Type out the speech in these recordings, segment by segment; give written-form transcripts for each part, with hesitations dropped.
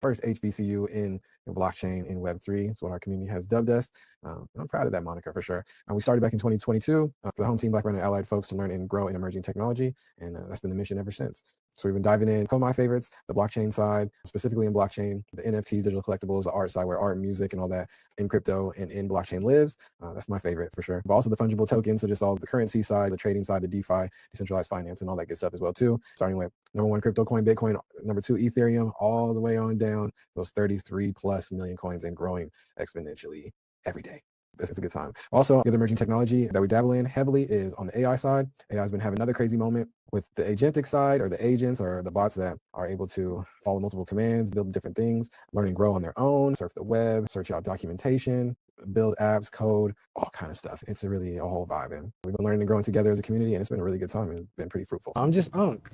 first HBCU in blockchain in Web3. It's what our community has dubbed us. I'm proud of that moniker for sure. We started back in 2022 the home team, Black, Brown, and Allied folks to learn and grow in emerging technology, and that's been the mission ever since. So we've been diving in. Some of my favorites, the blockchain side, specifically in blockchain, the NFTs, digital collectibles, the art side, where art, music, and all that in crypto and in blockchain lives. That's my favorite for sure. But also the fungible tokens, so just all the currency side, the trading side, the DeFi, decentralized finance, and all that good stuff as well too. Starting with number 1 crypto coin, Bitcoin, number 2 Ethereum, all the way on down those 33 plus million coins and growing exponentially every day. It's a good time. Also, the other emerging technology that we dabble in heavily is on the AI side. AI has been having another crazy moment with the agentic side, or the agents or the bots that are able to follow multiple commands, build different things, learn and grow on their own, surf the web, search out documentation, build apps, code, all kind of stuff. It's really a whole vibe. And we've been learning and growing together as a community, and it's been a really good time. It's been pretty fruitful. I'm just Unc,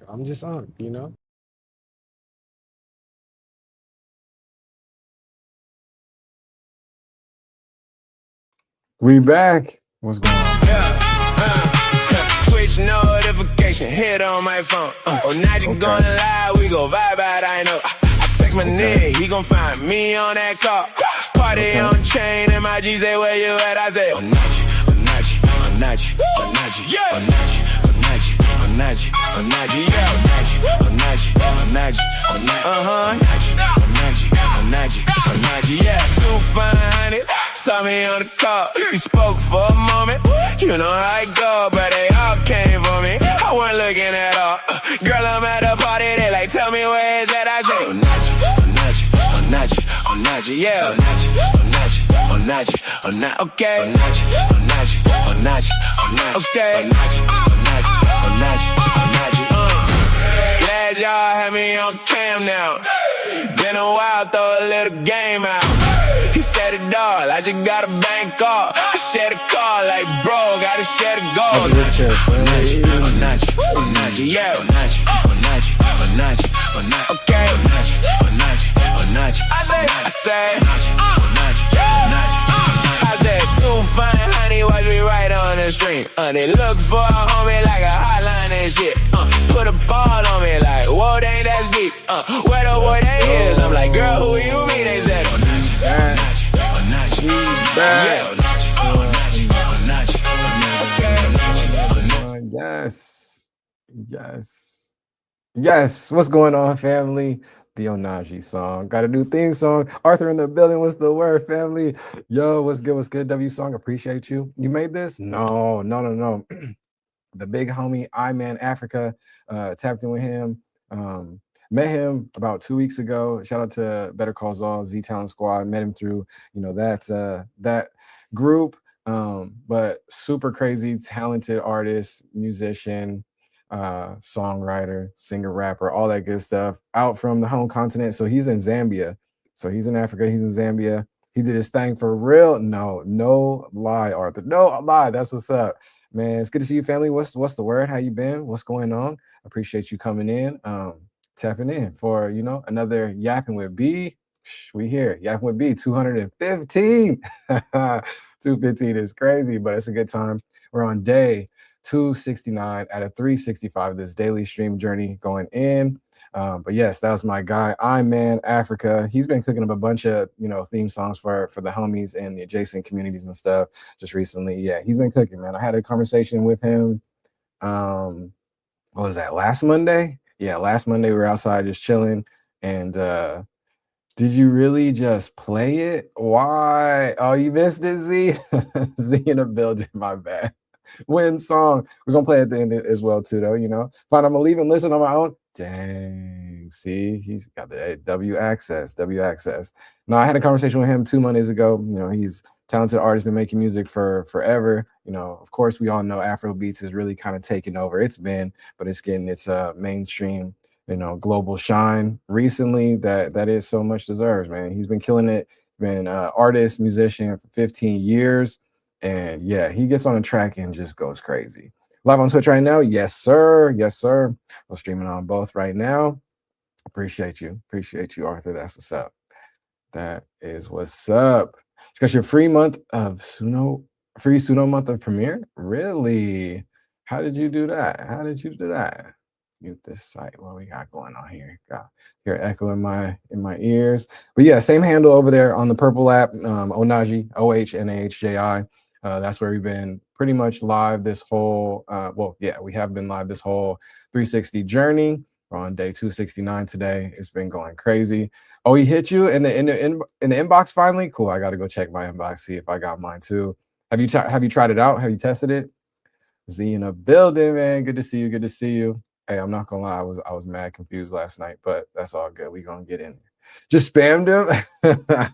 you know? We back. What's going on? Twitch notification hit on my phone. Oh, now you gonna lie, we go vibe out, I know. I text my nigga, he gon' find me on that car. Party on chain, and my G say, where you at? I say, oh, Naji, oh, Naji, oh, Naji, oh, Naji, oh, Naji, oh, Naji, oh, Naji, oh, Naji, yeah, oh, Naji, oh, Naji, oh, Naji, oh, Naji, Naji, oh, Naji, oh, Naji, oh, Naji, yeah, 200. Saw me on the call, he spoke for a moment. You know how it go, but they all came for me. I wasn't looking at all. Girl, I'm at a party, they like, tell me where it's at. I say, oh, Naji, oh, Naji, oh, Naji, oh, Naji, yeah, oh, Naji, oh, Naji, oh, Naji, oh, Naji, okay, oh, Naji, oh, Naji, oh, Naji, oh, Naji, okay, oh, Naji, oh, Naji, oh, Naji, oh, Naji, Glad y'all have me on cam now. Been a while, throw a little game out. He said it all, I just got a bank call. I share the car like bro, gotta share the gold. Oh, Naji, oh, Naji, oh, Naji, yeah, oh, Naji, oh, Naji, oh, Naji, oh, Naji, okay, oh, Naji, oh, Naji, oh, Naji, I say, oh, Naji, oh, Naji, I said, too fine, honey, watch me right on the stream. They look for a homie like a hotline and shit. Put a ball on me like, whoa, dang, that's deep. Where the boy they is? I'm like, girl, who you mean? They said, oh, Naji, oh, Naji, oh, Naji, yeah, oh, Naji, oh, Naji, oh, Naji, oh, Naji, yes, yes, yes. What's going on, family? The Onaji song. Got a new theme song. Arthur in the building. What's the word, family? Yo, what's good? What's good? W song. Appreciate you. You made this? No. The big homie, I-Man Africa, tapped in with him. Met him about 2 weeks ago. Shout out to Better Call Saul, Z-Town Squad. Met him through, that group. But super crazy, talented artist, musician, songwriter, singer, rapper, all that good stuff. Out from the home continent. So he's in Zambia. So he's in Africa. He's in Zambia. He did his thing for real. No lie, Arthur. No lie. That's what's up. Man, it's good to see you, family. What's the word? How you been? What's going on? Appreciate you coming in, tapping in for, another Yappin with B. We here. Yappin with B, 215. 215 is crazy, but it's a good time. We're on day 269 out of 365 of this daily stream journey going in. But yes, that was my guy, I-Man Africa. He's been cooking up a bunch of, theme songs for the homies and the adjacent communities and stuff just recently. Yeah, he's been cooking, man. I had a conversation with him. What was that, last Monday? Yeah, last Monday we were outside just chilling. And did you really just play it? Why? Oh, you missed it, Z? Z in the building, my bad. Win song. We're gonna play at the end as well too, though. Fine, I'm gonna leave and listen on my own. Dang, see, he's got the W access. No, I had a conversation with him 2 Mondays ago. He's a talented artist, been making music for forever. Of course, we all know Afro beats is really kind of taking over. It's been, but it's getting its mainstream, global shine recently that is so much deserves, man. He's been killing it. Been artist, musician for 15 years. And yeah, he gets on the track and just goes crazy. Live on Twitch right now. Yes, sir. We're streaming on both right now. Appreciate you, Arthur. That's what's up. That is what's up. It's got your free month of Suno month of Premiere. Really? How did you do that? mute this site. What we got going on here? Got hear echo in my ears. But yeah, same handle over there on the purple app, Onaji, OHNAHJI. That's where we've been pretty much live this whole. Well, yeah, we have been live this whole 360 journey. We're on day 269 today. It's been going crazy. Oh, he hit you in the inbox finally. Cool. I got to go check my inbox, see if I got mine too. Have you tried it out? Have you tested it? Z in a building, man. Good to see you. Good to see you. Hey, I'm not gonna lie, I was mad confused last night, but that's all good. We gonna get in there. Just spammed him.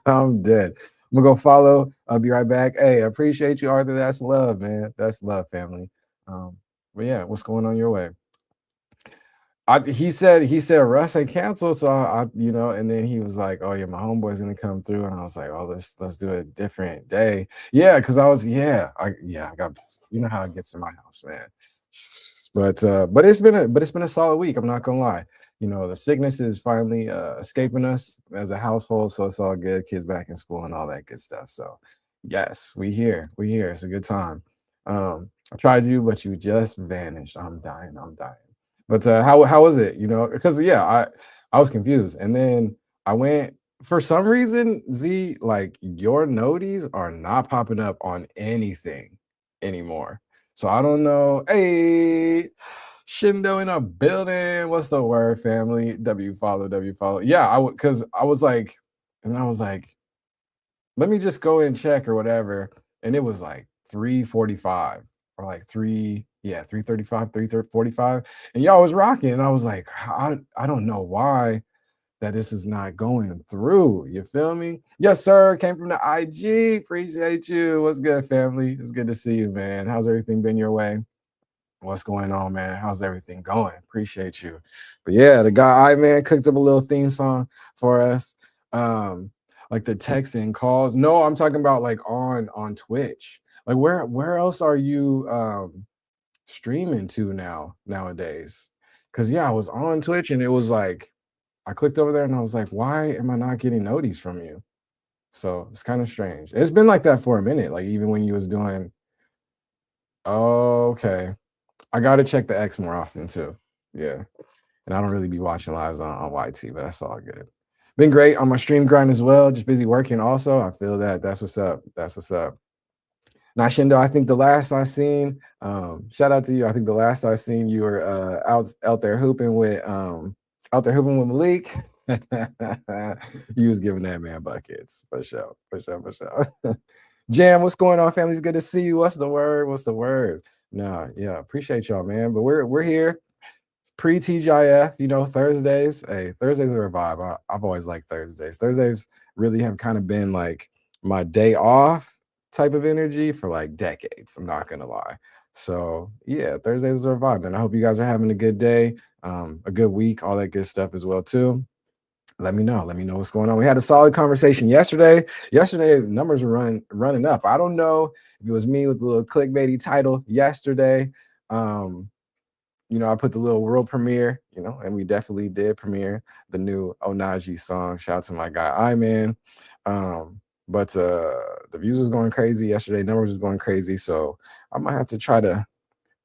I'm dead. I'm gonna go follow. I'll be right back. Hey, I appreciate you, Arthur. That's love, man. That's love, family. But yeah, what's going on your way? He said Russ ain't canceled, so and then he was like, "Oh yeah, my homeboy's gonna come through," and I was like, "Oh, let's do a different day." Yeah, because I got you know how it gets in my house, man. But it's been a solid week. I'm not gonna lie. The sickness is finally escaping us as a household, so it's all good. Kids back in school and all that good stuff. So yes, we here. It's a good time. I tried you, but you just vanished. I'm dying. But how was it? Because I was confused, and then I went for some reason. Z, like, your noties are not popping up on anything anymore, so I don't know. Hey, Shindo in a building. What's the word, family? W follow. Yeah, because I was like, and I was like, let me just go and check or whatever, and it was like 3:45 or like 3:35, 3:45, and y'all was rocking, and I was like, I don't know why that this is not going through. You feel me? Yes, sir. Came from the IG. Appreciate you. What's good, family? It's good to see you, man. How's everything been your way? What's going on, man? How's everything going? Appreciate you. But yeah, the guy, man, cooked up a little theme song for us. Like the texts and calls. No, I'm talking about like on Twitch. Like where else are you streaming to nowadays? Because I was on Twitch and it was like I clicked over there and I was like, why am I not getting noties from you? So it's kind of strange. It's been like that for a minute. Like even when you was doing, okay. I got to check the X more often too. Yeah. And I don't really be watching lives on YT, but that's all good. Been great on my stream grind as well. Just busy working also. I feel that. That's what's up. Now, Shindo, I think the last I seen, shout out to you. I think the last I seen you were out there hooping with Malik. You was giving that man buckets. For sure. Jam, what's going on, family? It's good to see you. What's the word? No, yeah, appreciate y'all, man. But we're here. It's pre-TGIF, Thursdays. Hey, Thursdays are a vibe. I've always liked Thursdays. Thursdays really have kind of been like my day off type of energy for like decades. I'm not gonna lie. So yeah, Thursdays are a vibe, and I hope you guys are having a good day, a good week, all that good stuff as well too. Let me know what's going on. We had a solid conversation yesterday. Yesterday, the numbers were running up. I don't know if it was me with the little clickbaity title yesterday. I put the little world premiere, and we definitely did premiere the new Onaji song. Shout out to my guy, Iman. But the views was going crazy yesterday. Numbers was going crazy. So I might have to try to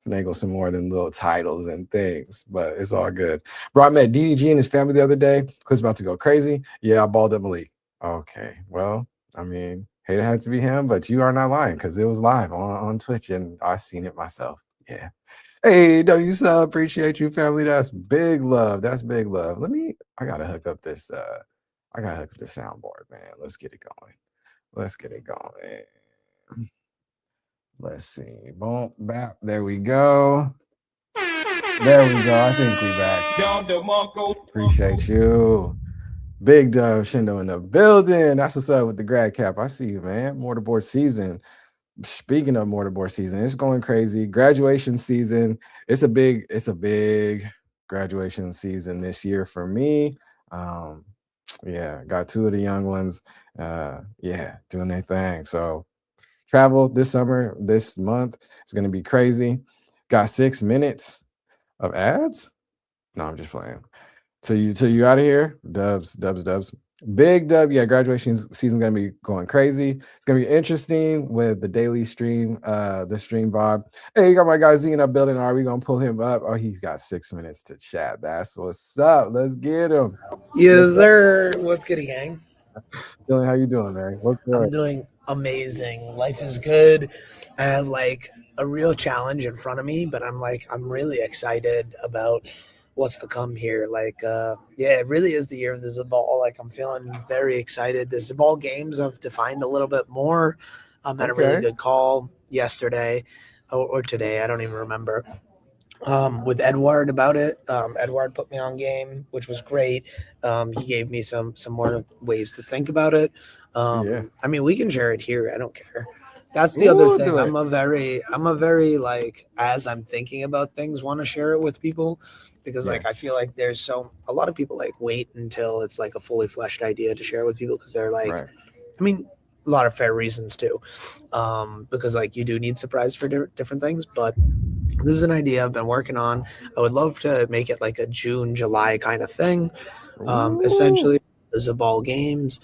finagle some more of them little titles and things, but it's all good. Bro, I met DDG and his family the other day. Clip's about to go crazy. Yeah, I balled up Malik. Okay, well, I mean, hate it had to be him, but you are not lying because it was live on Twitch and I seen it myself. Yeah. Hey, W sub, appreciate you, family. That's big love. I gotta hook up this soundboard, man. Let's get it going. Let's see. Boom, bap. There we go. I think we back. Appreciate you. Big Dove Shindo in the building. That's what's up with the grad cap. I see you, man. Mortarboard season. Speaking of mortarboard season, it's going crazy. Graduation season. It's a big graduation season this year for me. Got two of the young ones. Doing their thing. So travel this month is going to be crazy. Got 6 minutes of ads. No, I'm just playing. So you out of here, dubs. Big dub. Yeah, graduation season's gonna be going crazy. It's gonna be interesting with the daily stream, the stream vibe. Hey, you got my guy Z in that building. Are we gonna pull him up? Oh, he's got 6 minutes to chat. That's what's up. Let's get him. Yes, sir. What's good, gang? Dylan, how you doing, man? What's I'm good? doing amazing. Life is good. I have like a real challenge in front of me, but I'm really excited about what's to come here. Yeah, it really is the year of the Zabal. Like I'm feeling very excited. The Zabal games have defined a little bit more. Had a really Okay. good call yesterday or today. I don't even remember. With Edward about it. Edward put me on game, which was great. He gave me some more ways to think about it. Yeah. I mean, we can share it here. I don't care. That's the other Ooh, thing. do it. I'm a very like as I'm thinking about things, want to share it with people because Yeah. like I feel like there's a lot of people like wait until it's like a fully fleshed idea to share with people because they're like, Right. I mean, a lot of fair reasons too, because like you do need surprise for different things, but this is an idea I've been working on. I would love to make it like a June, July kind of thing. Ooh. Essentially, the Zabal games.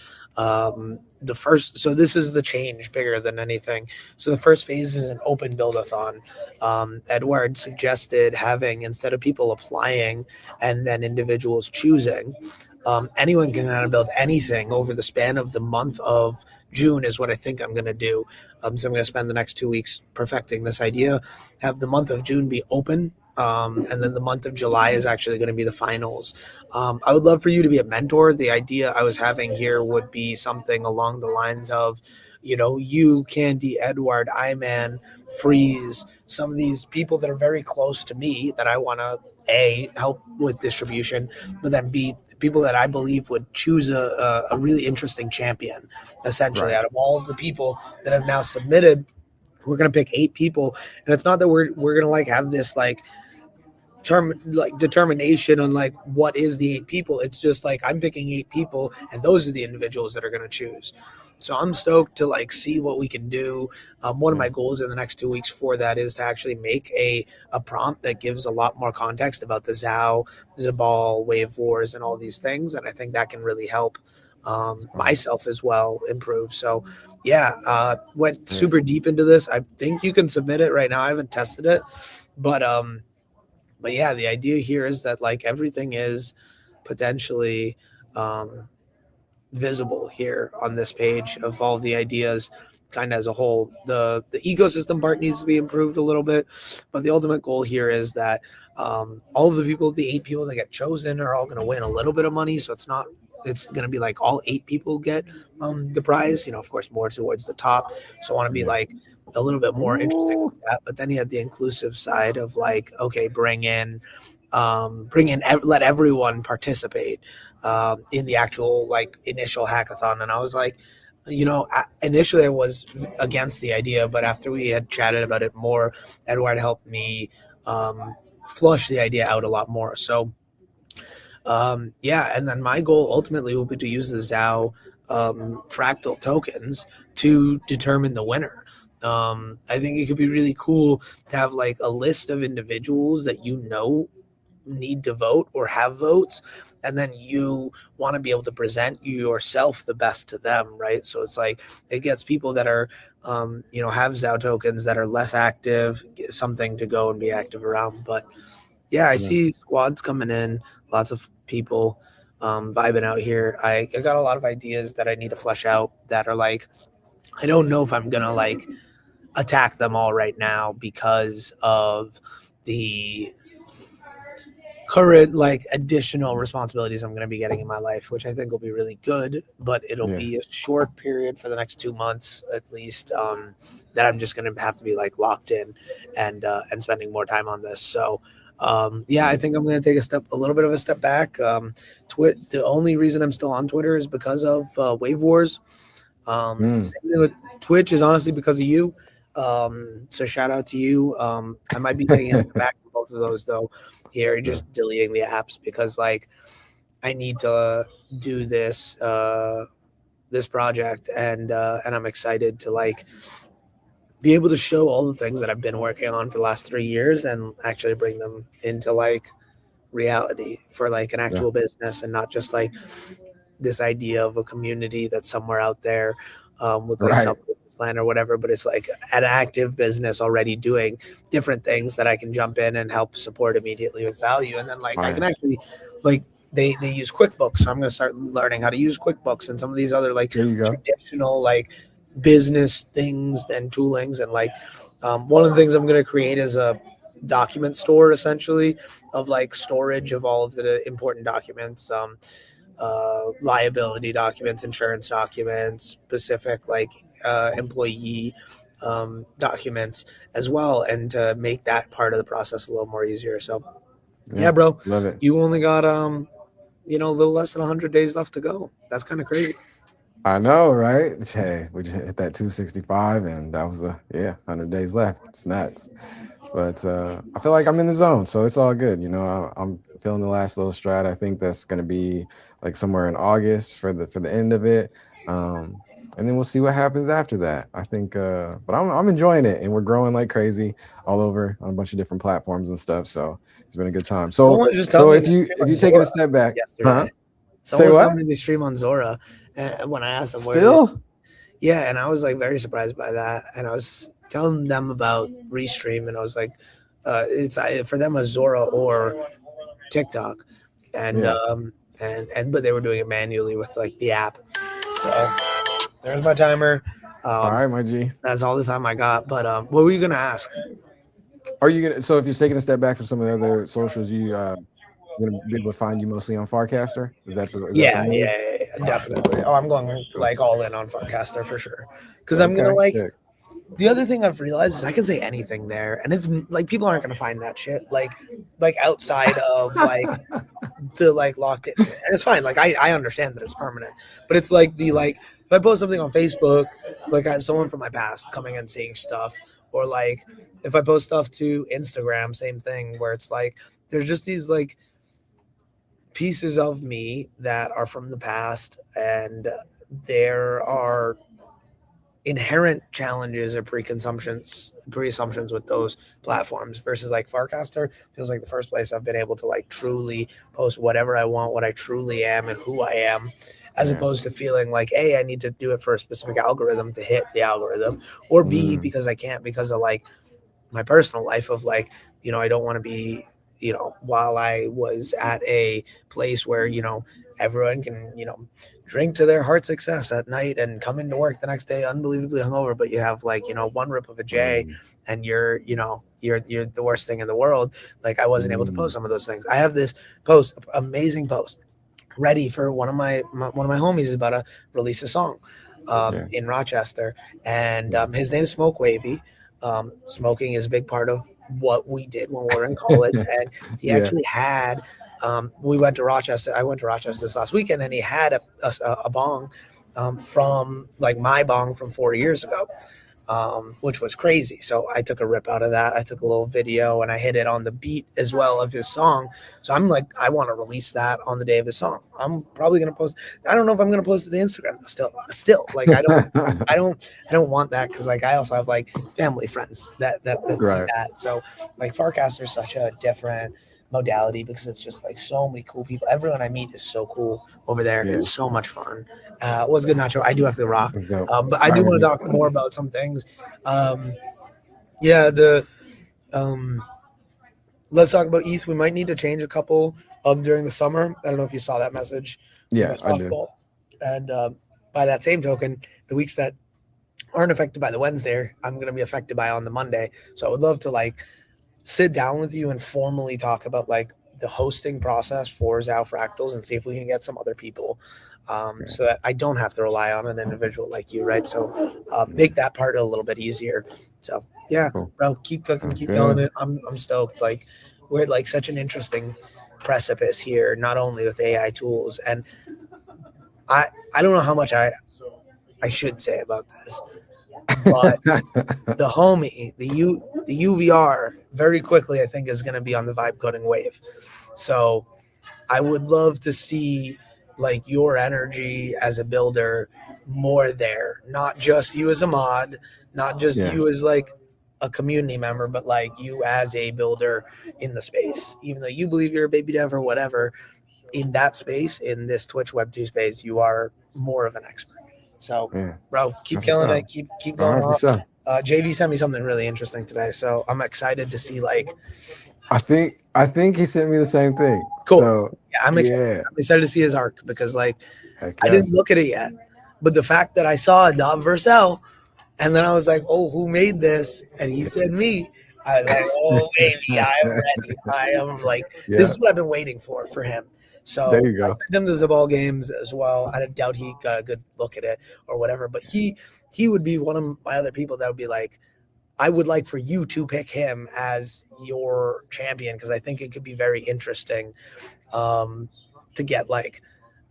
The first, so this is the change bigger than anything. So the first phase is an open build-a-thon. Edward suggested having instead of people applying and then individuals choosing, anyone can kind of build anything over the span of the month of June is what I think I'm going to do. So I'm going to spend the next 2 weeks perfecting this idea, have the month of June be open. And then the month of July is actually going to be the finals. I would love for you to be a mentor. The idea I was having here would be something along the lines of, you, Candy, Edward, Iman, Freeze, some of these people that are very close to me that I want to A, help with distribution, but then B, people that I believe would choose a really interesting champion, essentially, Right. out of all of the people that have now submitted. We're gonna pick 8 people, and it's not that we're gonna like have this like determination on like what is the 8 people. It's just like I'm picking 8 people, and those are the individuals that are gonna choose. So I'm stoked to like see what we can do. One of Yeah. my goals in the next 2 weeks for that is to actually make a prompt that gives a lot more context about the Zao, Zabal, Wave Wars, and all these things, and I think that can really help Fine. myself as well improve. So yeah, went Yeah. super deep into this. I think you can submit it right now. I haven't tested it, but yeah, the idea here is that like everything is potentially um, visible here on this page of all the ideas kind of as a whole. The ecosystem part needs to be improved a little bit, but the ultimate goal here is that all of the people, the 8 people that get chosen, are all going to win a little bit of money. So it's going to be like all 8 people get the prize. Of course, more towards the top. So I want to be Yeah. like a little bit more interesting Ooh. with that. But then you had the inclusive side of like, okay, let everyone participate in the actual like initial hackathon. And I was like, initially I was against the idea, but after we had chatted about it more, Edward helped me flush the idea out a lot more. So yeah, and then my goal ultimately will be to use the Zao fractal tokens to determine the winner. I think it could be really cool to have like a list of individuals that need to vote or have votes, and then you want to be able to present yourself the best to them, right? So it's like it gets people that are have Zao tokens that are less active something to go and be active around. But yeah, I Yeah. see squads coming in, lots of people vibing out here. I got a lot of ideas that I need to flesh out that are like I don't know if I'm gonna like attack them all right now because of the current like additional responsibilities I'm going to be getting in my life, which I think will be really good, but it'll Yeah. be a short period for the next 2 months at least, that I'm just going to have to be like locked in and spending more time on this. So yeah, I think I'm going to take a little bit of a step back. The only reason I'm still on Twitter is because of Wave Wars. Mm. Same thing with Twitch is honestly because of you. So shout out to you. I might be taking a step back from both of those though. Here, Yeah. just deleting the apps because like I need to do this project and I'm excited to like be able to show all the things that I've been working on for the last 3 years and actually bring them into like reality for like an Yeah. actual business and not just like this idea of a community that's somewhere out there, with like some Right. business plan or whatever, but it's like an active business already doing different things that I can jump in and help support immediately with value. And then like I can Man, actually like they use QuickBooks, so I'm going to start learning how to use QuickBooks and some of these other like there you go. traditional like business things and toolings. And like one of the things I'm going to create is a document store essentially of like storage of all of the important documents, liability documents, insurance documents, specific like employee documents as well, and to make that part of the process a little more easier. So yeah, Yeah, bro, love it. you only got a little less than 100 days left to go. That's kind of crazy. I know, right? Hey, we just hit that 265, and that was 100 days left. It's nuts. But I feel like I'm in the zone, so it's all good. I'm feeling the last little stride. I think that's going to be like somewhere in August for the end of it, and then we'll see what happens after that. I think, but I'm enjoying it, and we're growing like crazy all over on a bunch of different platforms and stuff. So it's been a good time. So Someone was just so telling me if to you stream if on you take it a Zora step back, huh? yesterday. Say Someone was what? telling me to stream on Zora, and when I asked them where they, Still? yeah, and I was like very surprised by that. And I was telling them about Restream, and I was like, it's for them a Zora or TikTok, and Yeah. but they were doing it manually with like the app. So there's my timer. All right, my G. That's all the time I got. But what were you gonna ask? Are you gonna? So if you're taking a step back from some of the other socials, you're gonna be able to find you mostly on Farcaster. Is that the Yeah, move? definitely. Oh, I'm going Cool. like all in on Farcaster for sure. Because I'm gonna Okay. like Sick. the other thing I've realized is I can say anything there, and it's like people aren't gonna find that shit like outside of like the like locked in, and it's fine. Like I understand that it's permanent, but it's like the like if I post something on Facebook, like I have someone from my past coming and seeing stuff, or like if I post stuff to Instagram, same thing where it's like there's just these like pieces of me that are from the past, and there are inherent challenges or pre-assumptions with those platforms versus like Farcaster feels like the first place I've been able to like truly post whatever I want, what I truly am and who I am, as Yeah. opposed to feeling like A, I need to do it for a specific algorithm to hit the algorithm, or B, Mm, because I can't because of like my personal life of like, I don't want to be, while I was at a place where, everyone can, drink to their heart success at night and come into work the next day unbelievably hungover, but you have like, one rip of a J mm, and you're the worst thing in the world. Like I wasn't able to mm. post some of those things. I have this post, amazing post, ready for one of my homies is about to release a song Yeah. in Rochester, and Nice. his name's Smoke YwB. Smoking is a big part of what we did when we were in college, and he Yeah. actually had. We went to Rochester. I went to Rochester this last weekend, and he had a bong from like my bong from 4 years ago, which was crazy. So I took a rip out of that. I took a little video and I hit it on the beat as well of his song. So I'm like, I want to release that on the day of his song. I'm probably gonna post. I don't know if I'm gonna post it to Instagram though. Still, like I don't want that because like I also have like family friends that see Right. that. So like Farcaster is such a different modality because it's just like so many cool people. Everyone I meet is so cool over there. Yeah. It's so much fun. What's good, Nacho? I do have to rock, That's dope. but I All do right, want to dude. talk more about some things. Um, yeah, um, let's talk about ETH. We might need to change a couple during the summer. I don't know if you saw that message with my Yeah, I did. softball. And by that same token, the weeks that aren't affected by the Wednesday, I'm going to be affected by on the Monday. So I would love to like sit down with you and formally talk about like the hosting process for Zao Fractals and see if we can get some other people, so that I don't have to rely on an individual like you, right? So make that part a little bit easier. So yeah, Cool. bro, keep cooking, Sounds keep killing good. it. I'm stoked. Like we're at like such an interesting precipice here, not only with AI tools, and I don't know how much I should say about this, but the homie, the UVR, very quickly I think is going to be on the vibe coding wave. So I would love to see like your energy as a builder more there, not just you as a mod, not just Yeah. you as like a community member, but like you as a builder in the space. Even though you believe you're a baby dev or whatever, in that space, in this Twitch Web2 space, you are more of an expert. So, Yeah, bro, keep that's what's killing up. it. Keep All going right, for off. sure. JV sent me something really interesting today, so I'm excited to see. Like, I think he sent me the same thing. cool. So Yeah, I'm excited. yeah, I'm excited to see his arc because, like, heck I didn't yes. look at it yet, but the fact that I saw a Dom Vercel, and then I was like, "Oh, who made this?" And he said me. I was like, "Oh, baby, I am ready. I am like, this Yeah, is what I've been waiting for him." there So you I go. sent him the Zabal games as well. I doubt he got a good look at it or whatever, but he would be one of my other people that would be like, I would like for you to pick him as your champion because I think it could be very interesting to get like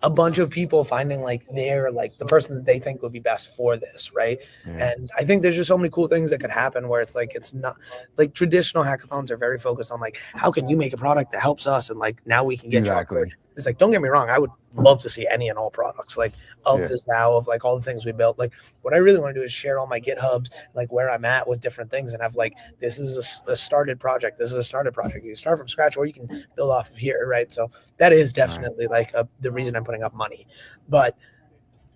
a bunch of people finding like their like the person that they think would be best for this, right? Yeah, And I think there's just so many cool things that could happen where it's like it's not like traditional hackathons are very focused on like how can you make a product that helps us and like now we can get you on board. exactly. It's like don't get me wrong, I would love to see any and all products like of Yeah, this now of like all the things we built. Like what I really want to do is share all my GitHubs, like where I'm at with different things and have like this is a started project. This is a started project. You can start from scratch or you can build off of here, right? So that is right. definitely like the reason I'm putting up money. But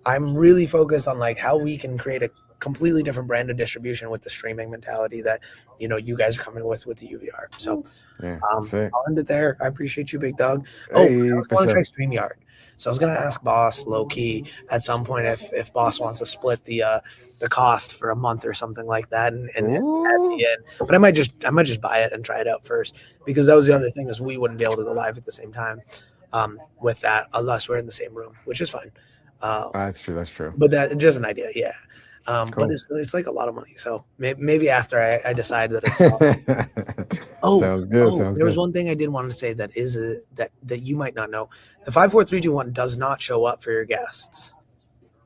I'm really focused on like how we can create a completely different brand of distribution with the streaming mentality that you guys are coming with the UVR. So Yeah, sick. I'll end it there. I appreciate you, big dog. Oh, I Hey, also for want to try sure. StreamYard. So I was gonna ask Boss low key at some point if Boss wants to split the cost for a month or something like that and add me Ooh, in. But I might just buy it and try it out first because that was the other thing is we wouldn't be able to go live at the same time with that unless we're in the same room, which is fine. Um, that's true. That's true. but that just an idea, yeah. But Cool. it's like a lot of money. So maybe after I decide that it's oh, Sounds good. oh, Sounds there was good. one thing I did want to say that is that you might not know. The 5 4 3 2 1 does not show up for your guests.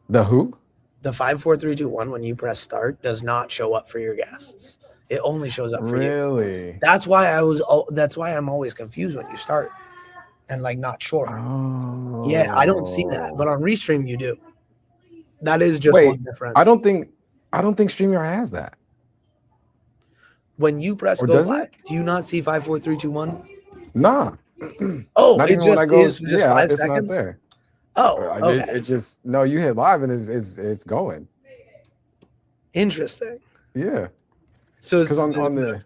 The who? The 5 4 3 2 1 when you press start does not show up for your guests. It only shows up for you. Really? That's why I'm always confused when you start and like not sure. Yeah, I don't see that, but Oh, on Restream you do. That is just wait. one I difference. don't think I don't think StreamYard has that. When you press Or go does live, it? do you not see 5 4 3 2 1? Nah. Oh, Not it even when I just is goes. for just Yeah, five it's not seconds. there. Oh, It okay. just no. You hit live and it's going. Interesting. Yeah, So because on the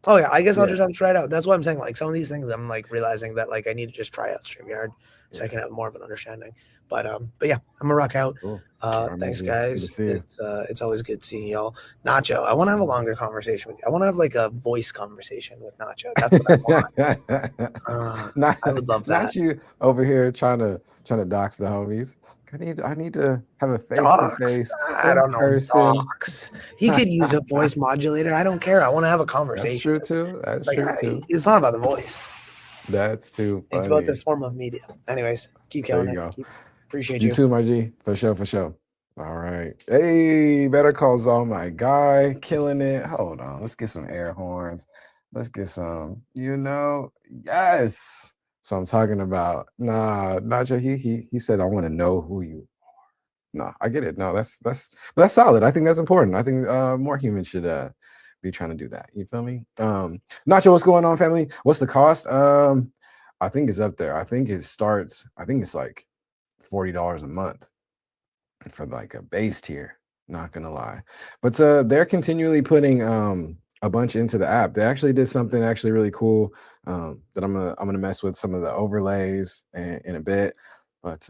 oh yeah, I guess I'll yeah. just have to try it out. That's what I'm saying. Like some of these things, I'm like realizing that like I need to just try out StreamYard so I Yeah. can have more of an understanding. But yeah, I'm gonna rock out. Cool. All right, Thanks Mizzy. Good to guys. see you. It's always good seeing y'all. Nacho, I want to have a longer conversation with you. I want to have like a voice conversation with Nacho. That's what I want. not I would love not that. you over here trying to dox the homies. I need to have a face to Docs. face I in don't know. person. Docs. He could use a voice modulator. I don't care. I want to have a That's conversation. true too. That's Like true too. it's not about the voice. That's too It's about the funny. form of media. Anyways, keep There killing you it. go. Appreciate You you. too, my G. For sure, for sure. All right. Hey, Better Call Saul, my guy. Killing it. Hold on. Let's get some air horns. Let's get some, yes. So I'm talking about, nah, Naja, he said, I want to know who you. No, I get it. No, that's solid. I think that's important. I think more humans should be trying to do that. You feel me? Nacho, what's going on, family? What's the cost? I think it's up there. I think it's like $40 a month for like a base tier, not gonna lie. But they're continually putting a bunch into the app. They actually did something actually really cool that I'm gonna mess with some of the overlays in a bit. But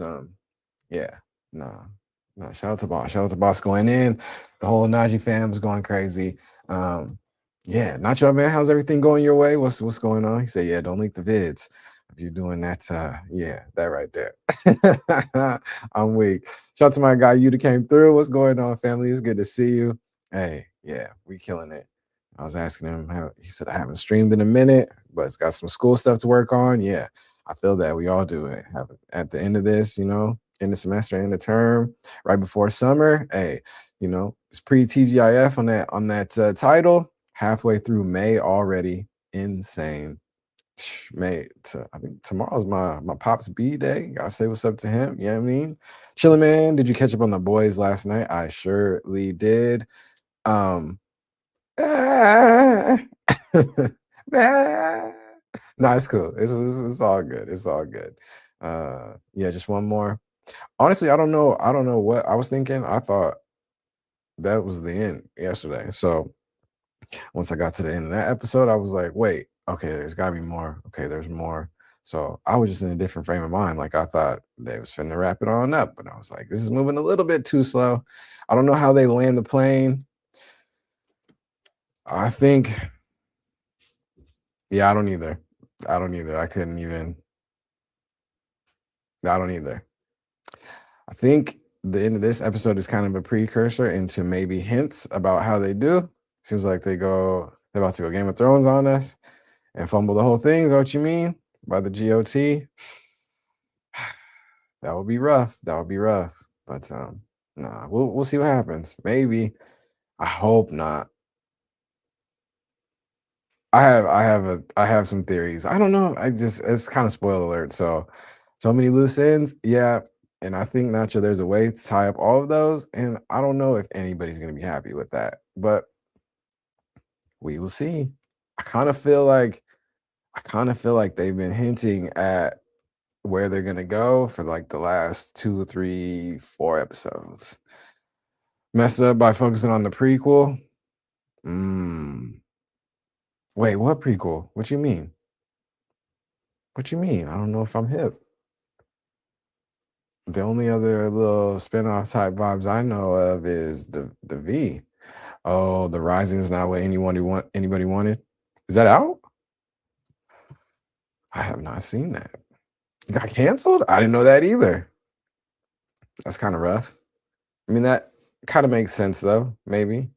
yeah, no, no, shout out to boss going in. The whole Najee fam's going crazy. Yeah, Nacho, man, how's everything going your way? What's going on? He said, yeah, don't leak the vids if you're doing that. Yeah, that right there. I'm weak. Shout out to my guy, you that came through. What's going on, family? It's good to see you. Hey, yeah, we killing it. I was asking him how he said I haven't streamed in a minute, but it's got some school stuff to work on. Yeah, I feel that we all do it. Have at the end of this, end the semester, end the term, right before summer. Hey, it's pre TGIF on that title. Halfway through May already. Insane. Mate, I think tomorrow's my pop's B day. Gotta say what's up to him. You know what I mean? Chillin', man. Did you catch up on the boys last night? I surely did. Um, ah, ah. No, it's cool. It's all good. It's all good. Yeah, just one more. Honestly, I don't know. I don't know what I was thinking. I thought that was the end yesterday. So once I got to the end of that episode, I was like, wait, okay, there's gotta be more. Okay, there's more. So I was just in a different frame of mind. Like I thought they was finna wrap it on up, but I was like, this is moving a little bit too slow. I don't know how they land the plane. I think, yeah, I don't either. I don't either. I couldn't even. I don't either. I think the end of this episode is kind of a precursor into maybe hints about how they do. Seems like they're about to go Game of Thrones on us and fumble the whole thing. Is that what you mean by the GOT? That would be rough. That would be rough. But nah, we'll see what happens. Maybe. I hope not. I have some theories. I don't know. It's kind of spoiler alert. So many loose ends. Yeah. And I think Nacho, there's a way to tie up all of those. And I don't know if anybody's gonna be happy with that, but we will see. I kind of feel like they've been hinting at where they're gonna go for like the last 2, 3, 4 episodes. Messed up by focusing on the prequel. Wait, what prequel? What you mean? What you mean? I don't know if I'm hip. The only other little spin-off type vibes I know of is the V. Oh, the Rising is not what anybody wanted. Is that out? I have not seen that. It got canceled? I didn't know that either. That's kind of rough. I mean, that kind of makes sense though, maybe.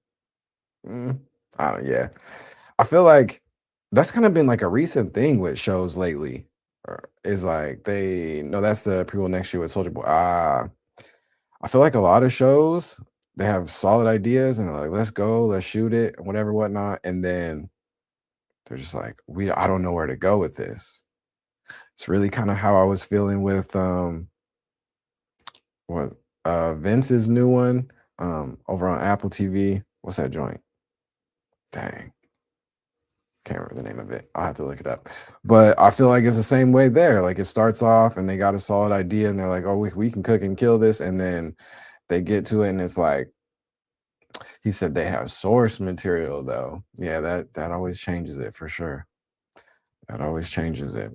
I don't, yeah. I feel like that's kind of been like a recent thing with shows lately. Is like they no, that's the prequel next year with Soldier Boy. I feel like a lot of shows they have solid ideas and they're like, let's go, let's shoot it, whatever, whatnot, and then they're just like, I don't know where to go with this. It's really kind of how I was feeling with what Vince's new one over on Apple TV. What's that joint? Dang. Can't remember the name of it. I'll have to look it up. But I feel like it's the same way there. Like it starts off and they got a solid idea and they're like, oh, we can cook and kill this. And then they get to it and it's like, he said they have source material though. Yeah, that always changes it for sure. That always changes it.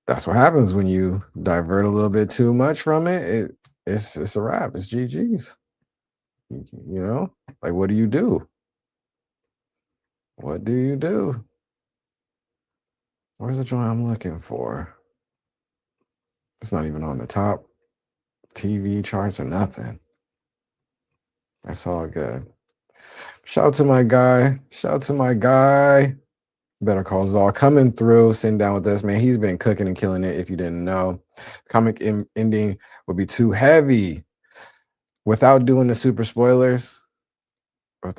That's what happens when you divert a little bit too much from it. It's a wrap. It's GG's. You know, like what do you do? What do you do? Where's the joint I'm looking for? It's not even on the top TV charts or nothing. That's all good. Shout out to my guy. Shout out to my guy. Better Call Saul coming through, sitting down with us, man. He's been cooking and killing it. If you didn't know, comic ending would be too heavy without doing the super spoilers. What's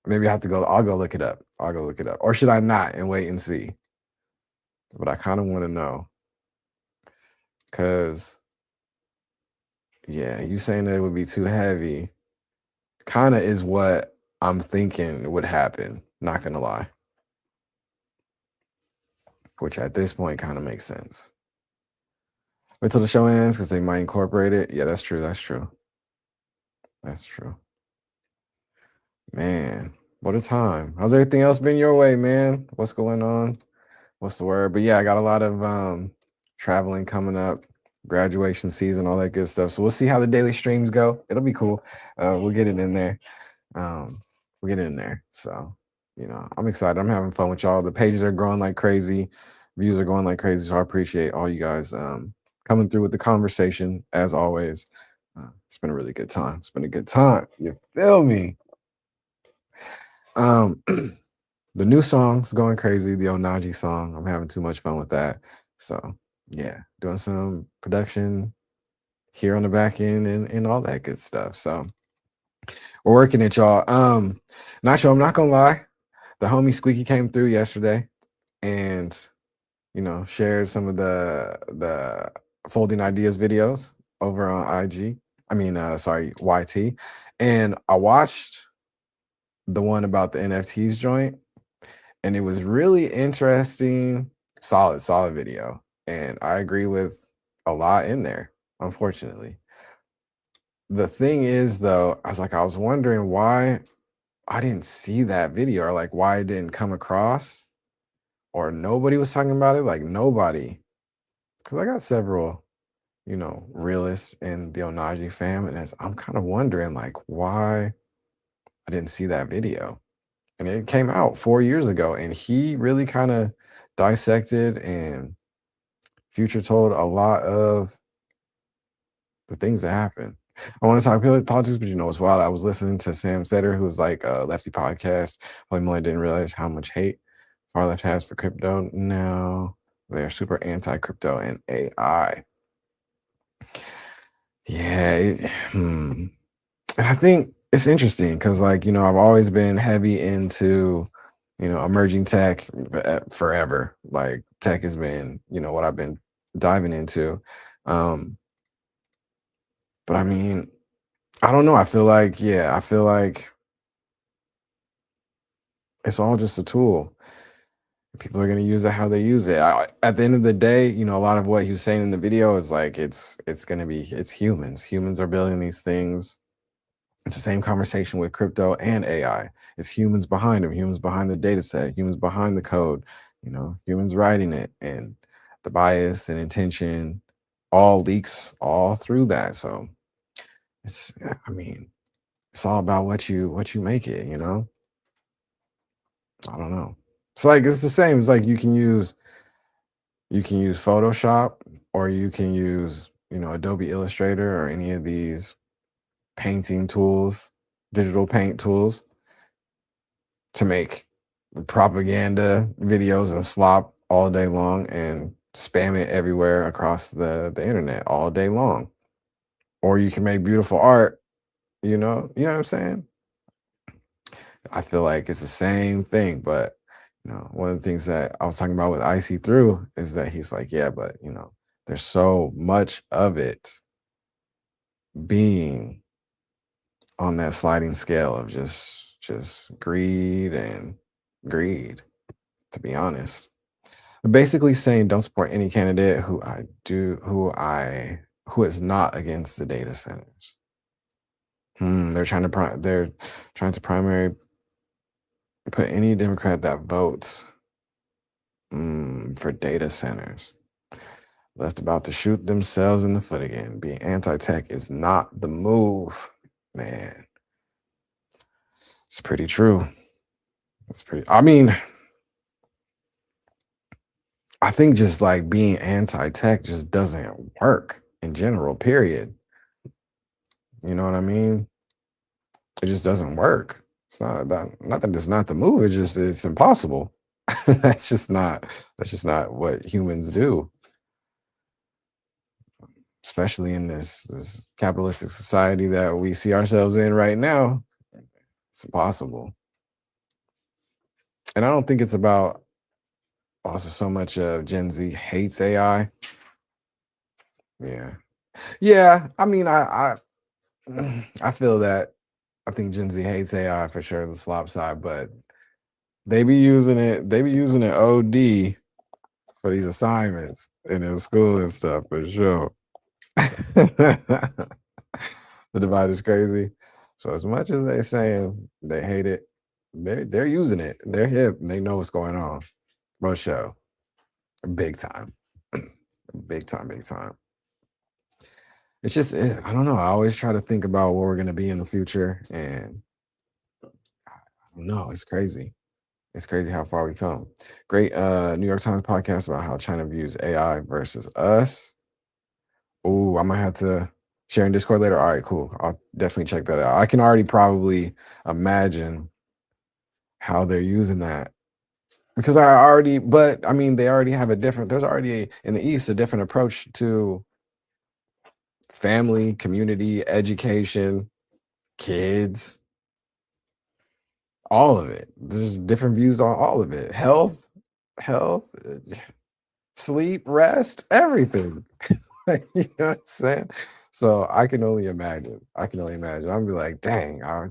maybe I have to go. I'll go look it up. Or should I not and wait and see? But I kind of want to know. Cause yeah, you saying that it would be too heavy kind of is what I'm thinking would happen, not gonna lie. Which at this point kind of makes sense. Wait till the show ends because they might incorporate it. Yeah, that's true. That's true. Man, what a time. How's everything else been your way, man? What's going on? What's the word? But yeah, I got a lot of traveling coming up, graduation season, all that good stuff. So we'll see how the daily streams go. It'll be cool. We'll get it in there. So, you know, I'm excited. I'm having fun with y'all. The pages are growing like crazy. Views are going like crazy. So I appreciate all you guys coming through with the conversation as always. It's been a really good time. It's been a good time. You feel me? The new song's going crazy. The Onaji song. I'm having too much fun with that. So yeah, doing some production here on the back end and all that good stuff. So we're working it, y'all. Nacho, I'm not gonna lie. The homie Squeaky came through yesterday and shared some of the folding ideas videos over on IG. YT. And I watched the one about the NFTs joint. and it was really interesting. Solid video, and I agree with a lot in there, unfortunately. The thing is, though, I was wondering why I didn't see that video, or like why it didn't come across, or nobody was talking about it, like nobody. Because I got several, realists in the Onaji fam, and I'm kind of wondering like why I didn't see that video. And it came out 4 years ago, and he really kind of dissected and future told a lot of the things that happened. I want to talk politics, but it's wild. I was listening to Sam Setter, who was like a lefty podcast. Probably Mullen didn't realize how much hate far left has for crypto. Now they're super anti crypto and AI. Yeah. And I think it's interesting because, like, I've always been heavy into, emerging tech forever. Like, tech has been, what I've been diving into. But I mean, I don't know. I feel like it's all just a tool. People are going to use it how they use it. At the end of the day, a lot of what he was saying in the video is like it's humans. Humans are building these things. It's the same conversation with crypto and AI. It's humans behind them, humans behind the data set, humans behind the code, humans writing it, and the bias and intention all leaks all through that. So it's all about what you make it, I don't know. It's the same. It's like you can use Photoshop, or you can use, Adobe Illustrator, or any of these painting tools, digital paint tools, to make propaganda videos and slop all day long and spam it everywhere across the internet all day long. Or you can make beautiful art, what I'm saying? I feel like it's the same thing, but one of the things that I was talking about with Icy Through is that he's like, yeah, but there's so much of it being on that sliding scale of just greed and greed, to be honest. Basically saying don't support any candidate who is not against the data centers. They're trying to primary put any Democrat that votes for data centers. Left about to shoot themselves in the foot again. Being anti-tech is not the move, man. It's pretty true. I think just like being anti-tech just doesn't work in general, period. You know what I mean? It just doesn't work. It's not that it's not the move, it's impossible. That's just not what humans do. Especially in this capitalistic society that we see ourselves in right now. It's impossible. And I don't think it's about also so much of Gen Z hates AI. Yeah. Yeah. I feel that. I think Gen Z hates AI for sure, the slop side, but they be using it OD for these assignments in school and stuff, for sure. The divide is crazy. So as much as they're saying they hate it, they're using it. They're hip. They know what's going on. For sure. Big time. Big time, big time. It's just, I don't know. I always try to think about what we're going to be in the future. And I don't know. It's crazy. It's crazy how far we come. Great New York Times podcast about how China views AI versus us. Oh, I might have to share in Discord later. All right, cool. I'll definitely check that out. I can already probably imagine how they're using that. Because they already have there's already in the East a different approach to family, community, education, kids, all of it. There's different views on all of it. Health, sleep, rest, everything. You know what I'm saying? So I can only imagine. I'll be like, dang, I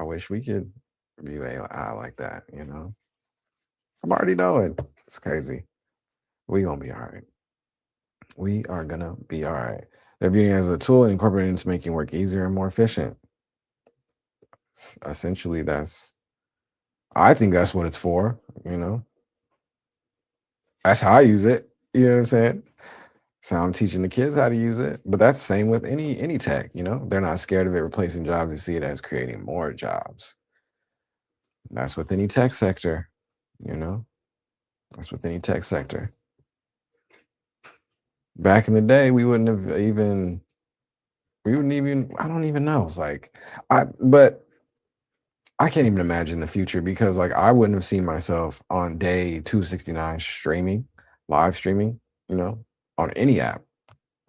wish we could view AI like that, I'm already knowing. It's crazy. We gonna be all right. We are gonna be all right. They're viewing it as a tool and incorporating into making work easier and more efficient. Essentially, I think that's what it's for. That's how I use it. You know what I'm saying? So I'm teaching the kids how to use it. But that's the same with any tech. They're not scared of it replacing jobs. They see it as creating more jobs. That's with any tech sector. You know, that's with any tech sector. Back in the day, we wouldn't even. I don't even know. It's like, but I can't even imagine the future because, like, I wouldn't have seen myself on day 269 live streaming, on any app,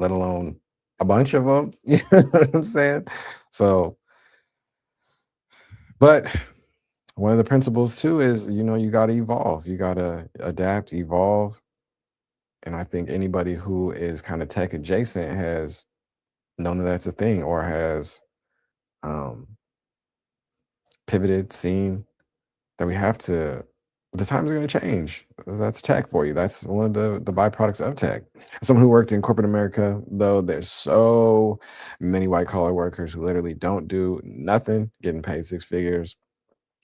let alone a bunch of them. You know what I'm saying? So, but one of the principles too is, you got to evolve, you got to adapt, evolve. And I think anybody who is kind of tech adjacent has known that that's a thing or has um, pivoted, seen that we have to. The times are going to change. That's tech for you. That's one of the byproducts of tech. Someone who worked in corporate America, though, there's so many white collar workers who literally don't do nothing, getting paid six figures,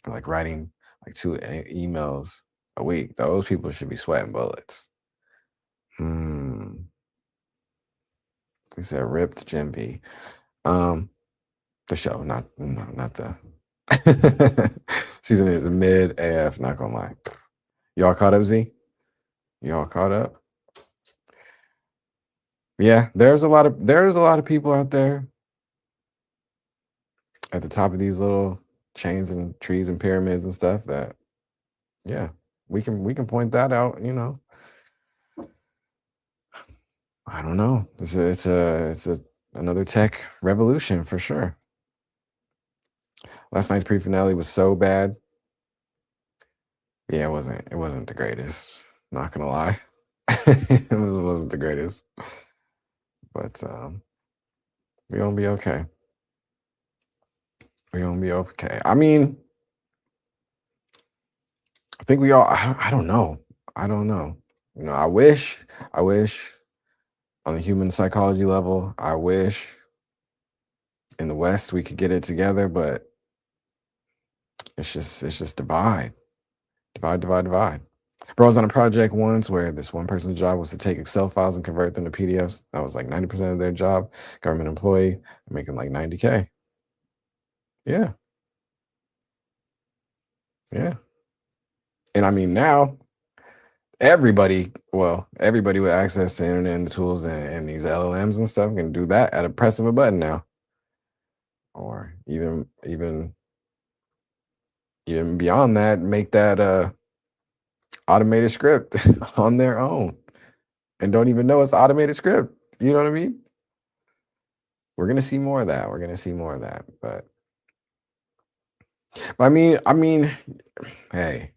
like writing like two emails a week. Those people should be sweating bullets. He said, "Ripped Jim B." The show, not the season is mid AF. Not gonna lie. Y'all caught up, Z? Y'all caught up? Yeah, there's a lot of people out there at the top of these little chains and trees and pyramids and stuff that, yeah, we can point that out. I don't know. It's another tech revolution for sure. Last night's pre-finale was so bad. Yeah, it wasn't the greatest. Not gonna lie, it wasn't the greatest. But we're gonna be okay. We're gonna be okay. I mean, I think we all. I don't know. I don't know. I wish. On a human psychology level, I wish in the West we could get it together, but it's just divide. Bro, I was on a project once where this one person's job was to take Excel files and convert them to PDFs. That was like 90% of their job. Government employee, making like 90K. Yeah, yeah. And I mean now everybody with access to internet and the tools and these LLMs and stuff can do that at a press of a button now. Or even beyond that, make that automated script on their own and don't even know it's automated script. You know what I mean? We're gonna see more of that. But I mean, hey,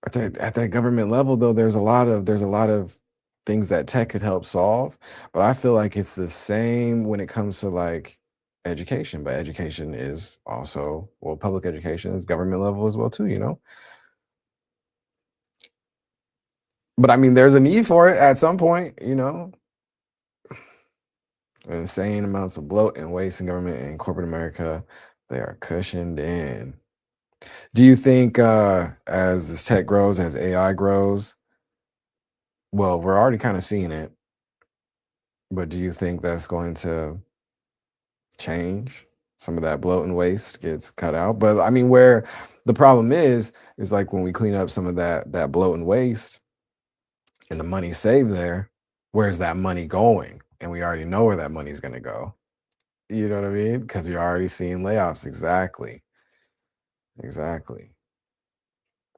at that government level though, there's a lot of things that tech could help solve. But I feel like it's the same when it comes to like education. But education is also, well, public education is government level as well too. But I mean, there's a need for it at some point. Insane amounts of bloat and waste in government and corporate America, they are cushioned in. Do you think as this tech grows, as AI grows, well, we're already kind of seeing it, but do you think that's going to change? Some of that bloat and waste gets cut out. But I mean, where the problem is like when we clean up some of that bloat and waste and the money saved there, where's that money going? And we already know where that money's going to go. You know what I mean? Because you're already seeing layoffs. Exactly.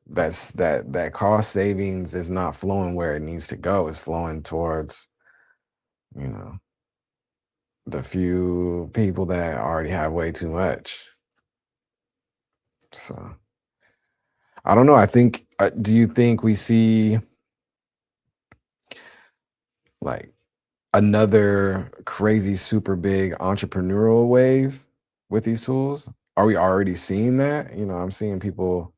That cost savings is not flowing where it needs to go. It's flowing towards, you know, the few people that already have way too much. So I don't know. I think, do you think we see like another crazy, super big entrepreneurial wave with these tools? Are we already seeing that? You know, I'm seeing people,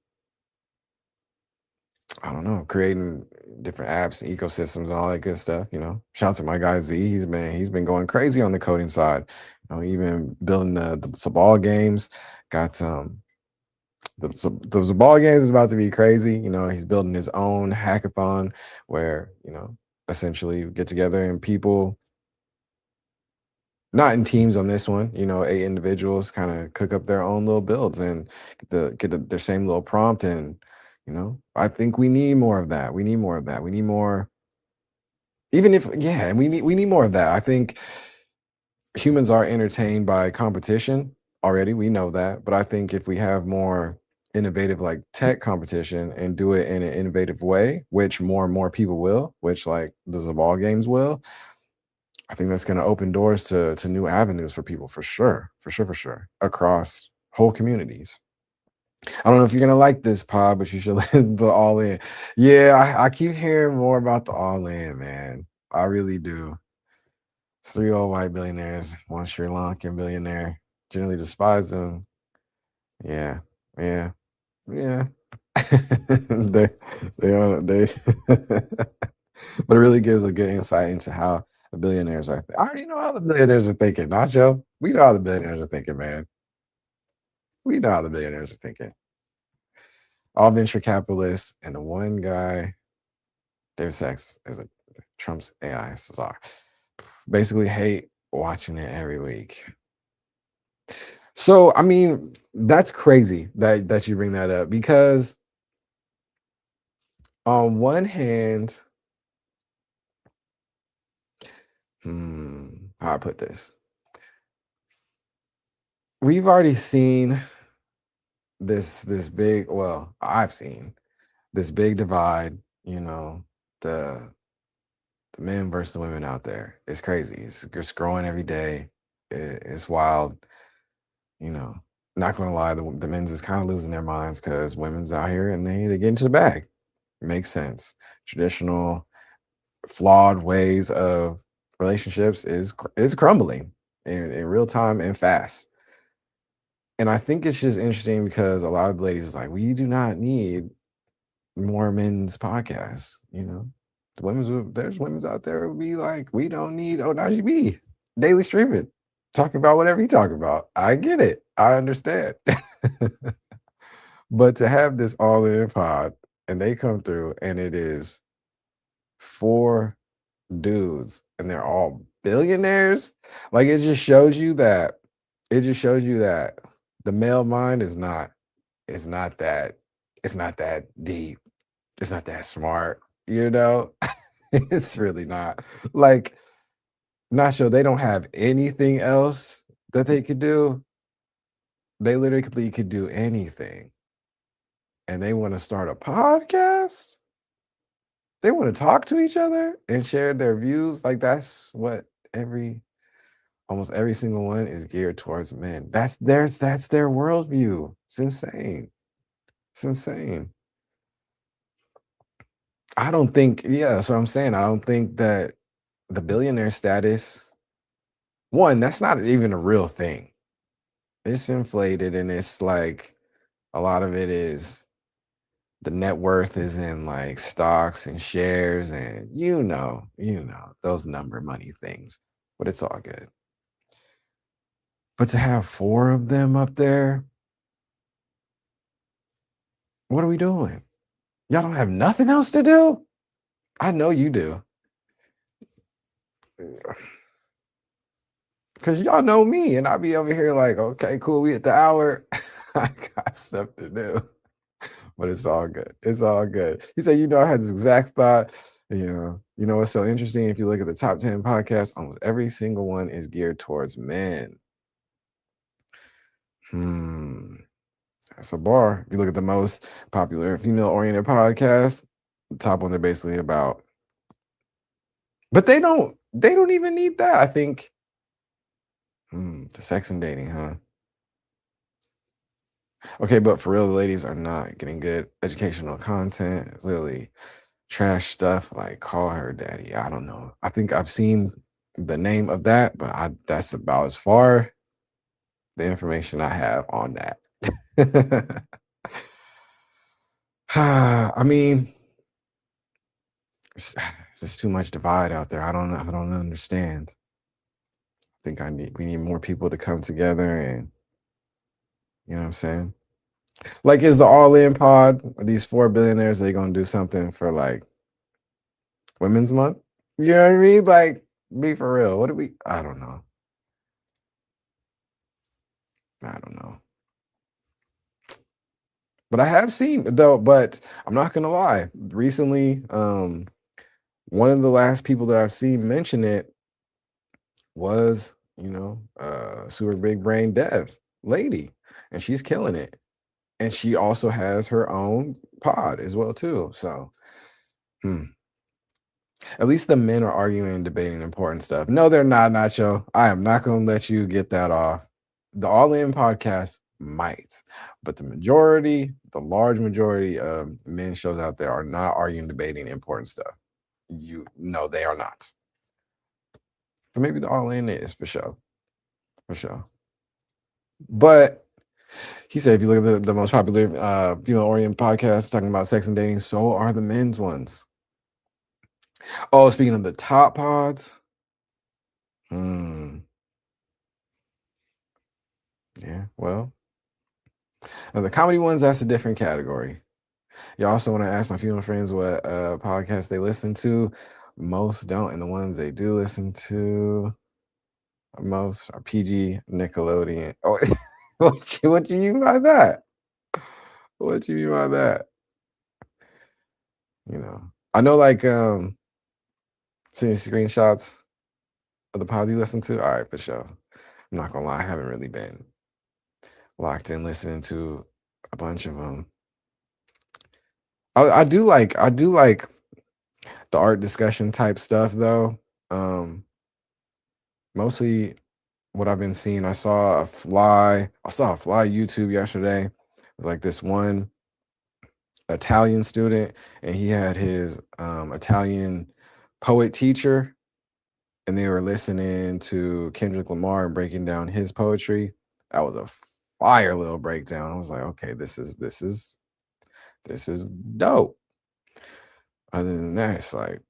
I don't know, creating different apps and ecosystems and all that good stuff. You know, shout out to my guy Z. He's been going crazy on the coding side. You know, even building the ball games. Got the ball games is about to be crazy. You know, he's building his own hackathon where, you know, essentially you get together and people, not in teams on this one, you know, 8 individuals kind of cook up their own little builds and their same little prompt. And, you know, I think we need more of that. We need more of that. We need more, even if, yeah, and we need more of that. I think humans are entertained by competition already. We know that. But I think if we have more innovative like tech competition and do it in an innovative way, which more and more people will, which like the Zabal games will, I think that's going to open doors to new avenues for people for sure, for sure, for sure, across whole communities. I don't know if you're gonna like this pod, but you should listen to All In. Yeah, I keep hearing more about the All In, man. I really do. It's 3 old white billionaires, one Sri Lankan billionaire. Generally despise them. Yeah, yeah, yeah. they they but it really gives a good insight into how the billionaires are. I already know how the billionaires are thinking, Nacho. We know how the billionaires are thinking, man. We know how the billionaires are thinking. All venture capitalists and the one guy, David Sachs, is a Trump's AI czar. Basically, hate watching it every week. So, I mean, that's crazy that you bring that up because on one hand, how I put this, we've already seen this big. Well, I've seen this big divide. You know, the the men versus the women out there. It's crazy. It's growing every day. It's wild. You know, not gonna lie, the men's is kind of losing their minds because women's out here and they get into the bag. It makes sense. Traditional flawed ways of relationships is crumbling in real time and fast. And I think it's just interesting because a lot of ladies is like, we do not need more men's podcasts. You know, there's women's out there who be like, we don't need YwB daily streaming, talking about whatever he talking about. I get it, I understand. But to have this all in pod and they come through and it is 4 dudes and they're all billionaires, like it just shows you that the male mind is not that it's not that deep, it's not that smart, you know. It's really not. Like, not sure they don't have anything else that they could do. They literally could do anything, and they want to start a podcast. They want to talk to each other and share their views. Like, that's what almost every single one is geared towards men. That's their worldview. It's insane. It's insane. I don't think, yeah, so I'm saying I don't think that the billionaire status, one, that's not even a real thing. It's inflated and it's like a lot of it is the net worth is in like stocks and shares and those number money things, but it's all good. But to have 4 of them up there, what are we doing? Y'all don't have nothing else to do? I know you do. Because y'all know me, and I'll be over here like, okay, cool, we at the hour. I got stuff to do. But it's all good. It's all good. He said, I had this exact thought. You know what's so interesting? If you look at the top 10 podcasts, almost every single one is geared towards men. That's a bar. If you look at the most popular female-oriented podcasts, the top ones are basically about. But they don't even need that. I think the sex and dating, huh? Okay, but for real, the ladies are not getting good educational content. It's literally trash stuff like Call Her Daddy. I don't know. I think I've seen the name of that, but that's about as far the information I have on that. I mean, it's just too much divide out there. I don't understand. I think we need more people to come together, and you know what I'm saying? Like, is the All In Pod, these 4 billionaires, they gonna do something for like Women's Month? You know what I mean? Like, be for real. What do we? I don't know. I don't know. But I have seen though. But I'm not gonna lie. Recently, one of the last people that I've seen mention it was, super big brain dev lady, and she's killing it. And she also has her own pod as well too. So, at least the men are arguing and debating important stuff. No, they're not, Nacho. I am not going to let you get that off. The All In podcast might, but the large majority of men shows out there are not arguing, debating important stuff. No, they are not. But maybe the All In is for sure. For sure. But he said, if you look at the most popular female-oriented podcasts talking about sex and dating, so are the men's ones. Oh, speaking of the top pods. Yeah, well, the comedy ones, that's a different category. You also want to ask my female friends what podcasts they listen to. Most don't, and the ones they do listen to most are PG, Nickelodeon. Oh, what you mean by that? What you mean by that? I know, like, seeing screenshots of the pods you listen to. All right, for sure. I'm not gonna lie, I haven't really been locked in listening to a bunch of them. I do like the art discussion type stuff though. Mostly what I've been seeing, I saw a fly YouTube yesterday. It was like this one Italian student, and he had his Italian poet teacher, and they were listening to Kendrick Lamar and breaking down his poetry. That was a fire little breakdown. I was like, okay, this is dope. Other than that, it's like,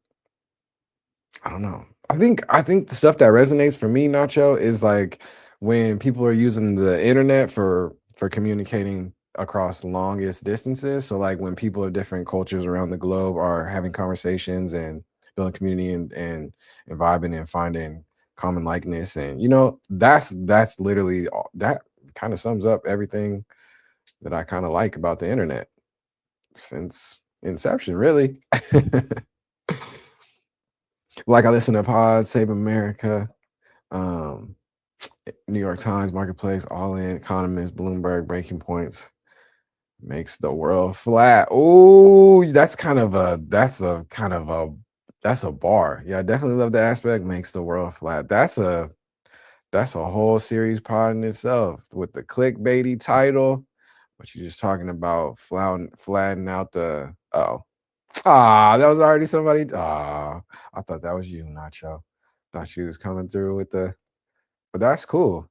I don't know. I think the stuff that resonates for me, Nacho, is like when people are using the internet for communicating across longest distances. So like when people of different cultures around the globe are having conversations and building community and vibing and finding common likeness, and that's literally that kind of sums up everything that I kind of like about the internet since inception, really. Like, I listen to Pod, Save America, New York Times, Marketplace, All In, Economist, Bloomberg, Breaking Points, Makes the World Flat. Oh, that's a bar. Yeah, I definitely love that aspect. Makes the World Flat. That's a whole series pod in itself with the clickbaity title. But you're just talking about flattening out the that was already somebody. I thought that was you, Nacho. Thought you was coming through with but that's cool.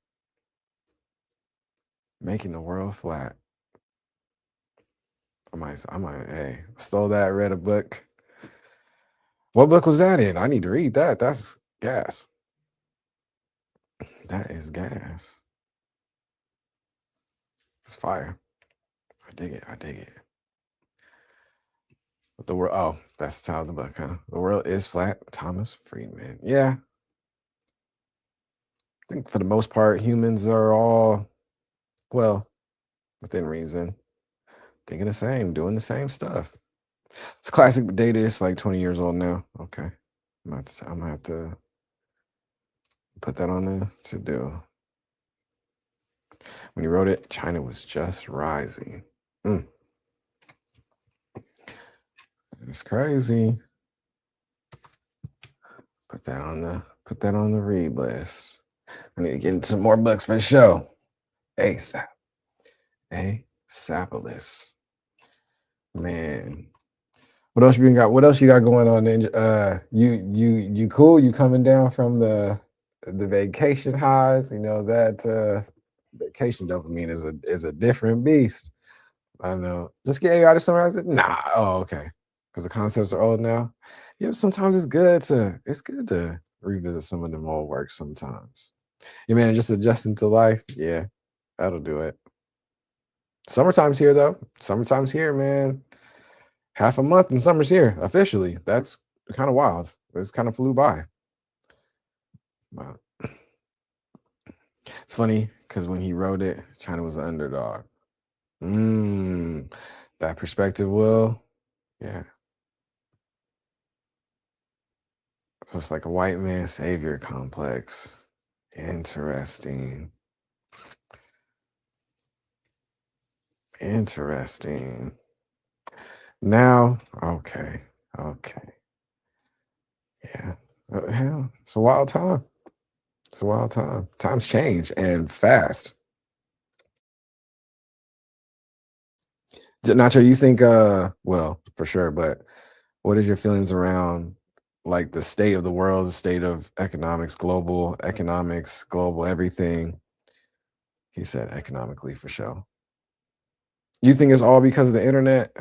Making the world flat. I might, hey, stole that, read a book. What book was that in? I need to read that. That's gas. That is gas. It's fire. I dig it. But the world, that's the title of the book, huh? The World is Flat, Thomas Friedman. Yeah. I think for the most part, humans are all, well, within reason, thinking the same, doing the same stuff. It's classic data. It's like 20 years old now. Okay. I'm gonna have to put that on the to-do. When he wrote it, China was just rising. It's crazy. Put that on the read list. I need to get into some more books for the show. ASAP. ASAPolus. Man. What else you got? What else you got going on? You cool? You coming down from the vacation highs? That vacation dopamine is a different beast. I don't know. Just get AI to summarize it. Nah. Oh, okay. Because the concepts are old now. Yeah, sometimes it's good to revisit some of them old works sometimes. Yeah, man, just adjusting to life. Yeah, that'll do it. Summertime's here though. Summertime's here, man. Half a month and summer's here officially. That's kind of wild. It's kind of flew by. Wow. It's funny because when he wrote it, China was the underdog. That perspective, Will. Yeah. So it's like a white man savior complex. Interesting. Interesting. Now, okay. Yeah. Hell, it's a wild time. It's a wild time. Times change and fast. Nacho, you think well, for sure, but what is your feelings around like the state of the world, the state of economics, global everything? He said economically for sure. You think it's all because of the internet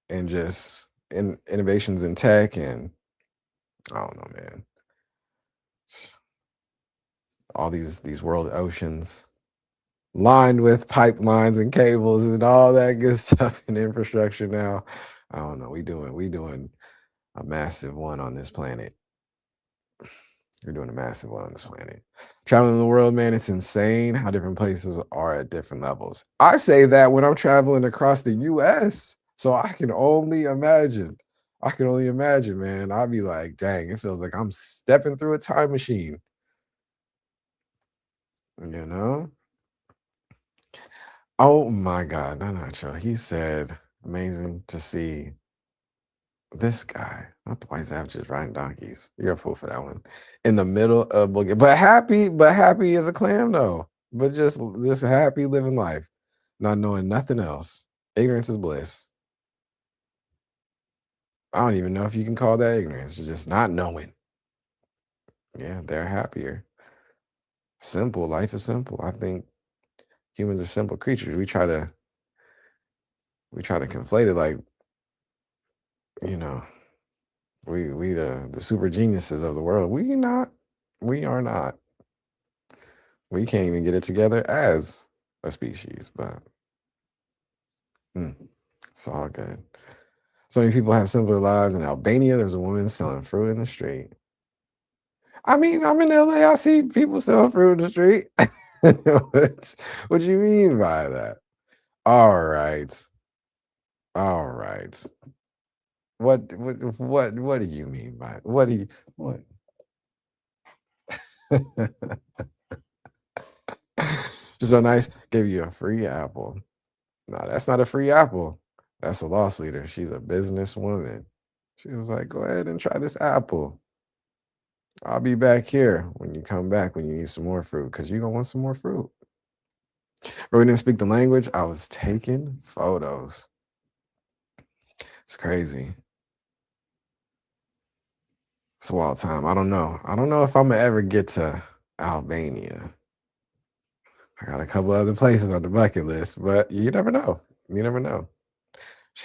and just innovations in tech and I don't know, man. All these world oceans lined with pipelines and cables and all that good stuff and infrastructure now. I don't know. We doing a massive one on this planet. You're doing a massive one on this planet. Traveling the world, man, it's insane how different places are at different levels. I say that when I'm traveling across the US. So I can only imagine. Man. I'll be like, dang, it feels like I'm stepping through a time machine. You know? Oh my God. No, not sure. He said, amazing to see this guy, not the white savages riding donkeys. You're a fool for that one. In the middle of boogie, but happy as a clam though. But just happy living life, not knowing nothing else. Ignorance is bliss. I don't even know if you can call that ignorance. It's just not knowing. Yeah, they're happier. Simple. Life is simple. I think humans are simple creatures. We try to conflate it like, you know, we the super geniuses of the world. We are not. We can't even get it together as a species, but it's all good. So many people have simpler lives. In Albania, there's a woman selling fruit in the street. I mean, I'm in LA. I see people selling fruit in the street. What do you mean by that? All right. What do you mean by it? What do you what? Just so nice. Gave you a free apple. No, that's not a free apple. That's a loss leader. She's a businesswoman. She was like, go ahead and try this apple. I'll be back here when you come back when you need some more fruit because you're going to want some more fruit. But we didn't speak the language. I was taking photos. It's crazy. It's a wild time. I don't know. I don't know if I'm going to ever get to Albania. I got a couple other places on the bucket list, but you never know. You never know. She's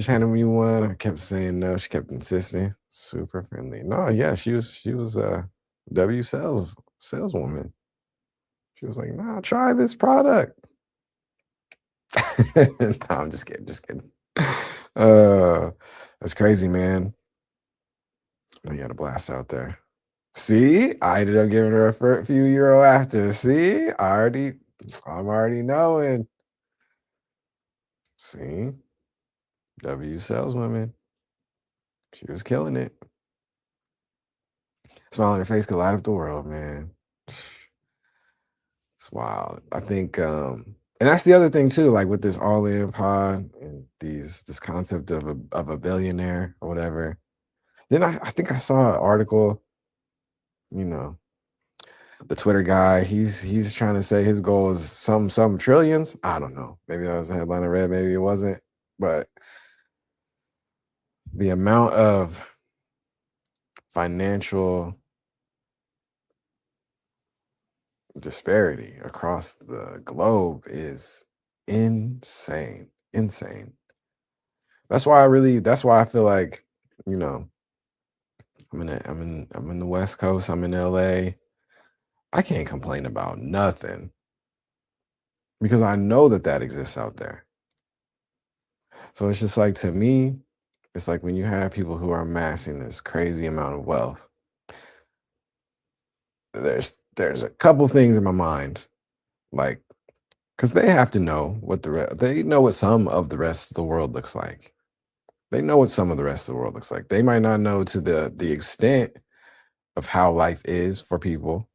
handing me one. I kept saying no. She kept insisting. Super friendly. No, yeah, she was a W saleswoman. She was like, nah, try this product. No, I'm just kidding. That's crazy, man. You had a blast out there. See, I ended up giving her a few euro after. See, I'm already knowing. See, W saleswoman. She was killing it. Smile on her face could light up the world, man. It's wild. I think, and that's the other thing too. Like with this all-in pod and this concept of a billionaire or whatever. Then I think I saw an article. You know, the Twitter guy. He's trying to say his goal is some trillions. I don't know. Maybe that was a headline I read. Maybe it wasn't. But the amount of financial disparity across the globe is insane. Insane. That's why I feel like, you know, I'm in the West Coast, I'm in LA. I can't complain about nothing because I know that exists out there. So it's just like, to me, it's like when you have people who are amassing this crazy amount of wealth, there's a couple things in my mind, like, because they have to know what they know what some of the rest of the world looks like. They know what some of the rest of the world looks like. They might not know to the extent of how life is for people.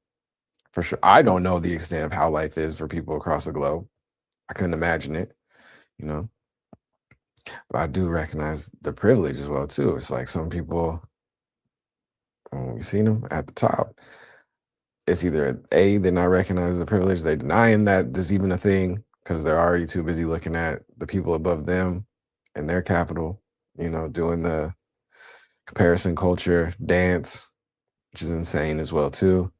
For sure, I don't know the extent of how life is for people across the globe. I couldn't imagine it, you know. But I do recognize the privilege as well too. It's like some people, when we seen them at the top, it's either A, they're not recognizing the privilege, they denying that there's even a thing because they're already too busy looking at the people above them and their capital, you know, doing the comparison culture dance, which is insane as well too.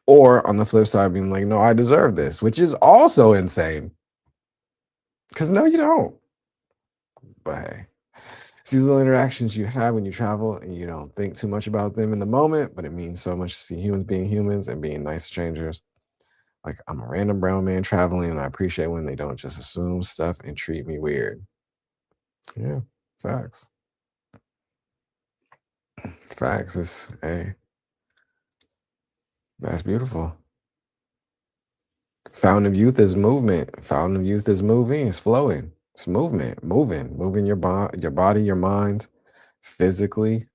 Or on the flip side, being like, no, I deserve this, which is also insane. Because no, you don't. But hey, it's these little interactions you have when you travel and you don't think too much about them in the moment, but it means so much to see humans being humans and being nice strangers. Like, I'm a random brown man traveling, and I appreciate when they don't just assume stuff and treat me weird. Yeah, facts. Facts. It's, hey, that's beautiful. Fountain of youth is movement. Fountain of youth is moving. It's flowing. It's movement. Moving your body, your mind, physically,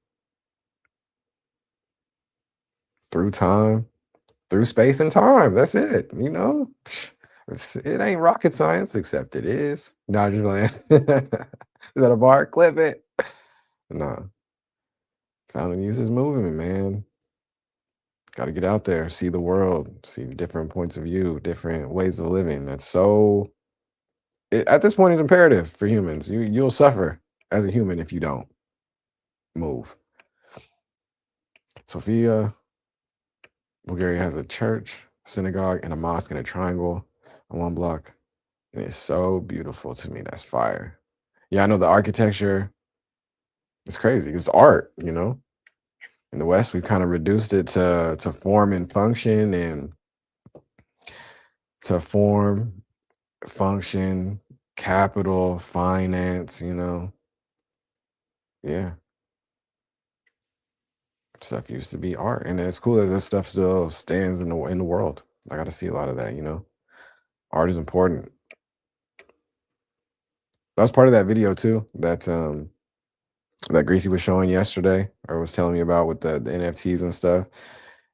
through time, through space and time. That's it. You know, it ain't rocket science, except it is. No, just playing. Is that a bar? Clip it. No. Fountain of youth is moving, man. Got to get out there, see the world, see different points of view, different ways of living. That's so. At this point, it's imperative for humans. You'll suffer as a human if you don't move. Sofia, Bulgaria has a church, synagogue, and a mosque in a triangle on one block. And it's so beautiful to me. That's fire. Yeah, I know the architecture. It's crazy. It's art, you know. In the West, we've kind of reduced it to form and function, and to form, function, capital, finance, you know. Yeah. Stuff used to be art, and it's cool that this stuff still stands in the world. I got to see a lot of that, you know. Art is important. That was part of that video too that Greasy was showing yesterday, or was telling me about with the NFTs and stuff.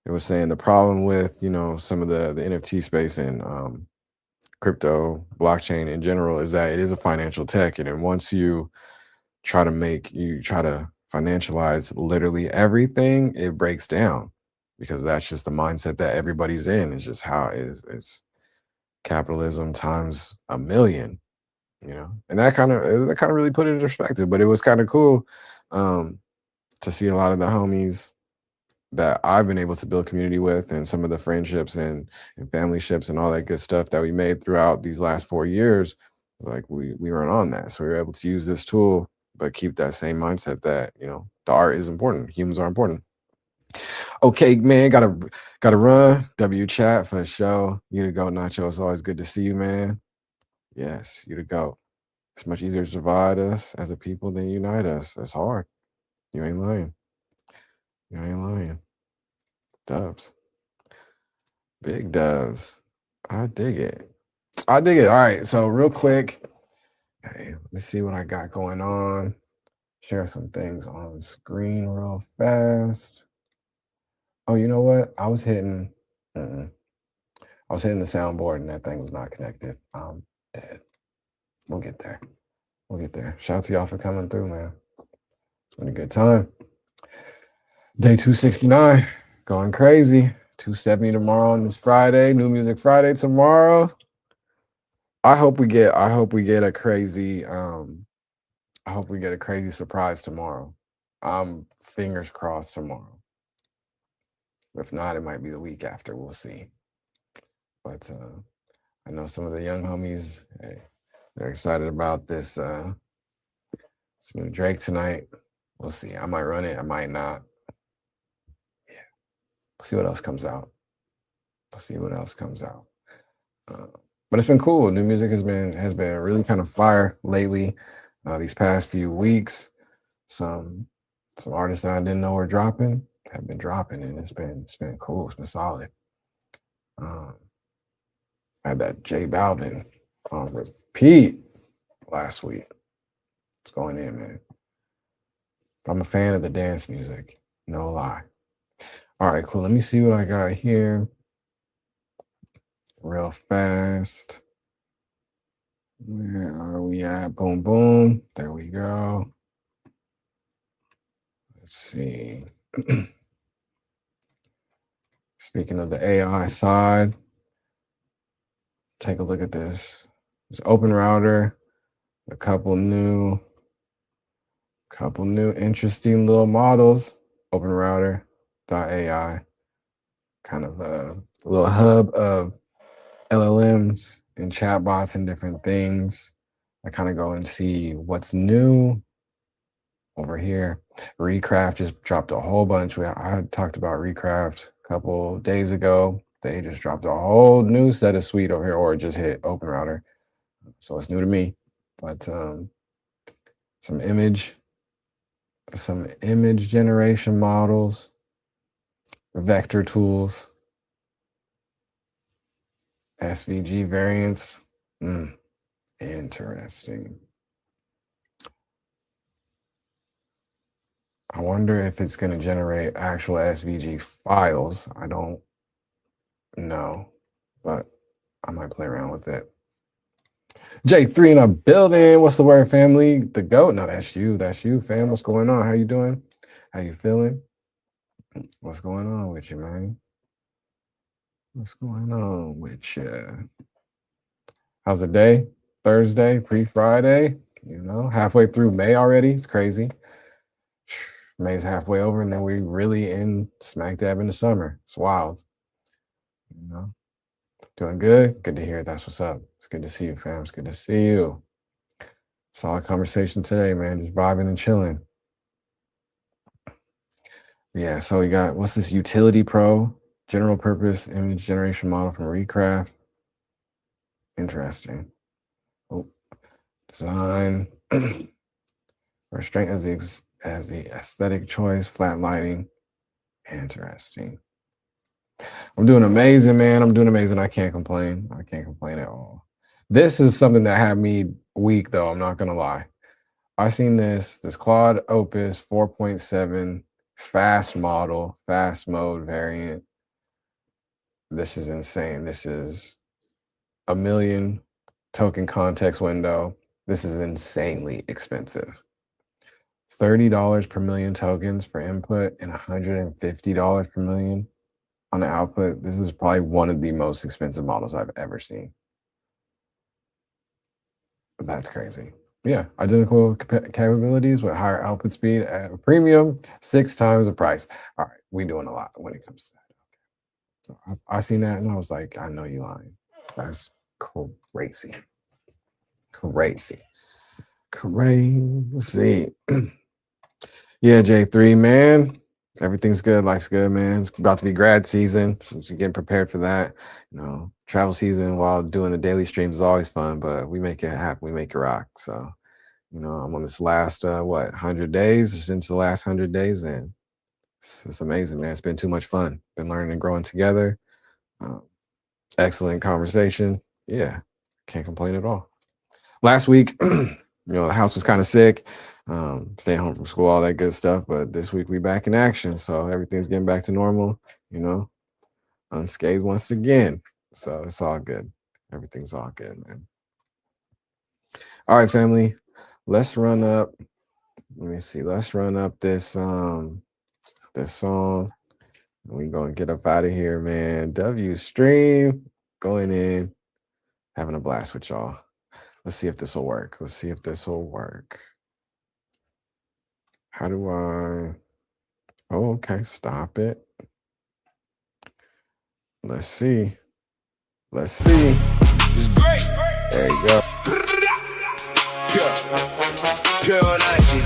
It was saying the problem with, you know, some of the NFT space and crypto, blockchain in general, is that it is a financial tech, and then once you try to financialize literally everything, it breaks down, because that's just the mindset that everybody's in. It's just how it's capitalism times a million, you know. And that kind of really put it in perspective. But it was kind of cool to see a lot of the homies that I've been able to build community with, and some of the friendships and family ships and all that good stuff that we made throughout these last 4 years. Like, we weren't on that, so we were able to use this tool, but keep that same mindset that, you know, the art is important, humans are important. Okay, man, gotta run. W chat for the show. You to go, Nacho. It's always good to see you, man. Yes, you to go. It's much easier to divide us as a people than unite us. That's hard. You ain't lying. You ain't lying. Dubs. Big dubs. I dig it. I dig it. All right. So real quick, hey, let me see what I got going on. Share some things on screen real fast. Oh, you know what? I was hitting the soundboard and that thing was not connected. I'm dead. We'll get there. We'll get there. Shout out to y'all for coming through, man. It's been a good time. Day 269, going crazy. 270 tomorrow on this Friday. New Music Friday tomorrow. I hope we get a crazy surprise tomorrow. Fingers crossed tomorrow. If not, it might be the week after. We'll see. But I know some of the young homies, hey, they're excited about this new Drake tonight. We'll see. I might run it. I might not. Yeah. We'll see what else comes out. We'll see what else comes out. But it's been cool. New music has been really kind of fire lately. These past few weeks, some artists that I didn't know were dropping have been dropping, and it's been cool. It's been solid. I had that J Balvin on repeat last week. It's going in, man. I'm a fan of the dance music, no lie. All right, cool. Let me see what I got here real fast. Where are we at? Boom, boom. There we go. Let's see. Speaking of the AI side, take a look at this. It's Open Router, a couple new interesting little models. Open Router.ai, kind of a little hub of LLMs and chatbots and different things. I kind of go and see what's new over here. Recraft just dropped a whole bunch. I talked about Recraft a couple days ago. They just dropped a whole new set of suite over here, or just hit Open Router. So it's new to me. But some image generation models, vector tools, SVG variants. Interesting. I wonder if it's going to generate actual SVG files. I don't know, but I might play around with it. J3 in a building. What's the word, family? The GOAT? No, that's you. That's you, fam. What's going on? How you doing? How you feeling? What's going on with you, man? What's going on with you? How's the day? Thursday, pre-Friday. You know, halfway through May already. It's crazy. May's halfway over, and then we really in smack dab in the summer. It's wild. You know, doing good. Good to hear. That's what's up. It's good to see you, fam. It's good to see you. Solid conversation today, man. Just vibing and chilling. Yeah, so we got, what's this? Utility Pro, general purpose image generation model from Recraft. Interesting. Oh, design. Restraint as the aesthetic choice, flat lighting. Interesting. I'm doing amazing, man. I'm doing amazing. I can't complain. I can't complain at all. This is something that had me weak, though. I'm not gonna lie. I seen this Claude Opus 4.7 fast mode variant. This is insane. This is a million token context window. This is insanely expensive. $30 per million tokens for input and $150 per million on the output. This is probably one of the most expensive models I've ever seen. That's crazy. Yeah, identical capabilities with higher output speed at a premium, 6 times the price. All right, we doing a lot when it comes to that. Okay. So I seen that and I was like, I know you lying. That's crazy. Crazy. Yeah, J3, man. Everything's good. Life's good, man. It's about to be grad season. Since you're getting prepared for that. You know, travel season while doing the daily streams is always fun, but we make it happen. We make it rock. So, you know, I'm on this last, 100 days, just into the last 100 days. And it's amazing, man. It's been too much fun. Been learning and growing together. Excellent conversation. Yeah, can't complain at all. Last week, you know, the house was kind of sick, staying home from school, all that good stuff. But this week we back in action. So everything's getting back to normal, you know, unscathed once again. So it's all good. Everything's all good, man. All right, family, let's run up. Let me see. Let's run up this song. We gonna get up out of here, man. W stream going in, having a blast with y'all. Let's see if this will work. How do I? Oh, okay. Stop it. Let's see. Let's see. It's great. There you go. Pure energy.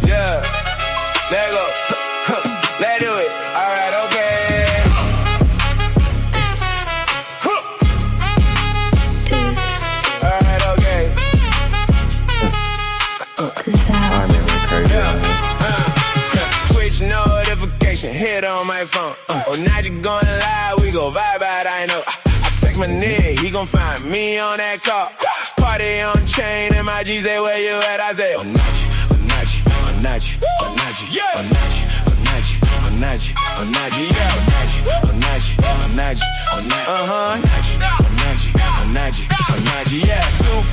Yeah. Let go. Let's do it. All right, okay. All right, okay. I'm crazy on this. Twitch notification hit on my phone. Oh, now you gonna lie, we go vibe out, I know. I text my nigga, he gon' find me on that call. Party on chain, and my G say, where you at? I say, oh, Naji, oh, Naji, oh, Naji, oh, Naji, yeah, oh, Naji, oh, Naji, oh, Naji, oh, Naji, yeah, oh, Naji, oh, Naji, oh, Naji, oh, Naji, Naji, oh, Naji, oh, Naji, oh, Naji, yeah,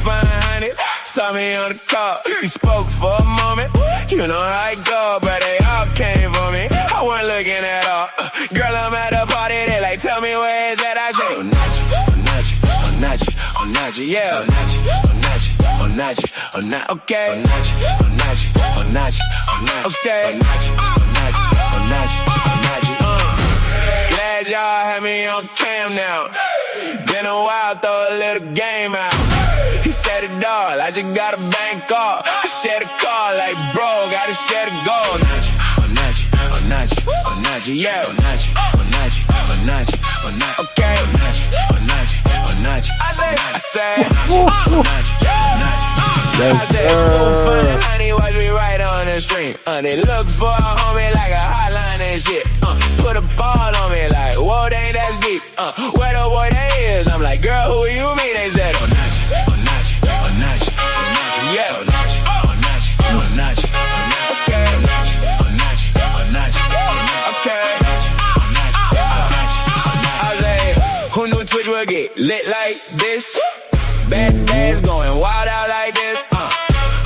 200. Saw me on the call, he spoke for a moment. You know how it go, but they all came for me. I wasn't looking at all. Girl, I'm at a party, they like, tell me where it's at. I say, oh, Naji, oh, Naji, oh, Naji, oh, Naji, yeah, oh, Naji, oh, Naji, oh, Naji, oh, Naji, okay, oh, Naji, oh, Naji, oh, Naji, oh, Naji, okay, oh, Naji, oh, Naji, oh, Naji, oh, Naji, Glad y'all had me on cam now. Been a while, throw a little game out. He said it all, I just got a bank call. I share the car like bro, gotta share the goal. Naji, oh Naji, oh Naji, oh Naji, yeah, oh Naji, oh Naji, oh Naji, oh Naji, okay, oh Naji, oh Naji, oh Naji, I say, oh Naji, oh Naji, I said, too funny, honey, watch me right on the stream. They look for a homie like a hotline and shit. Put a ball on me like, whoa, they ain't that deep. Where the boy they is? I'm like, girl, who you mean? They said, oh Naji, oh Naji, oh Naji, oh Naji, yeah, oh Naji, oh Naji, oh Naji, oh Naji, okay, oh Naji, oh Naji, oh Naji, okay, oh Naji, oh Naji, oh Naji. I was like, who knew Twitch would get lit like this? Bad days going wild out like this.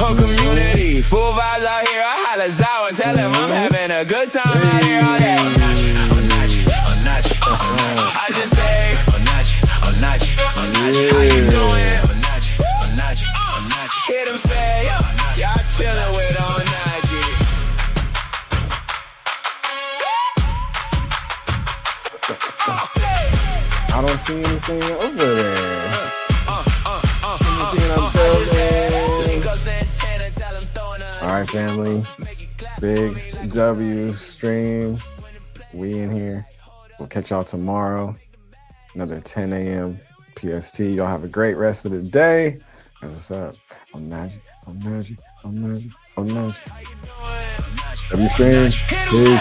Whole community, full vibes out here. I holla Zow and tell him I'm having a good time out here all day. Oh Naji, oh Naji, oh Naji, oh Naji. I just say, oh Naji, oh Naji, oh Naji. How you doing? Oh Naji, oh Naji, oh Naji. Hear them say, y'all chillin' with on Naji. I don't see anything over there. Anything I'm building. All right, family. Big W stream. We in here. We'll catch y'all tomorrow. Another 10 a.m. PST. Y'all have a great rest of the day. That's what's up. I'm Naji. I'm Naji. I'm Naji. I'm Naji. W stream. Peace.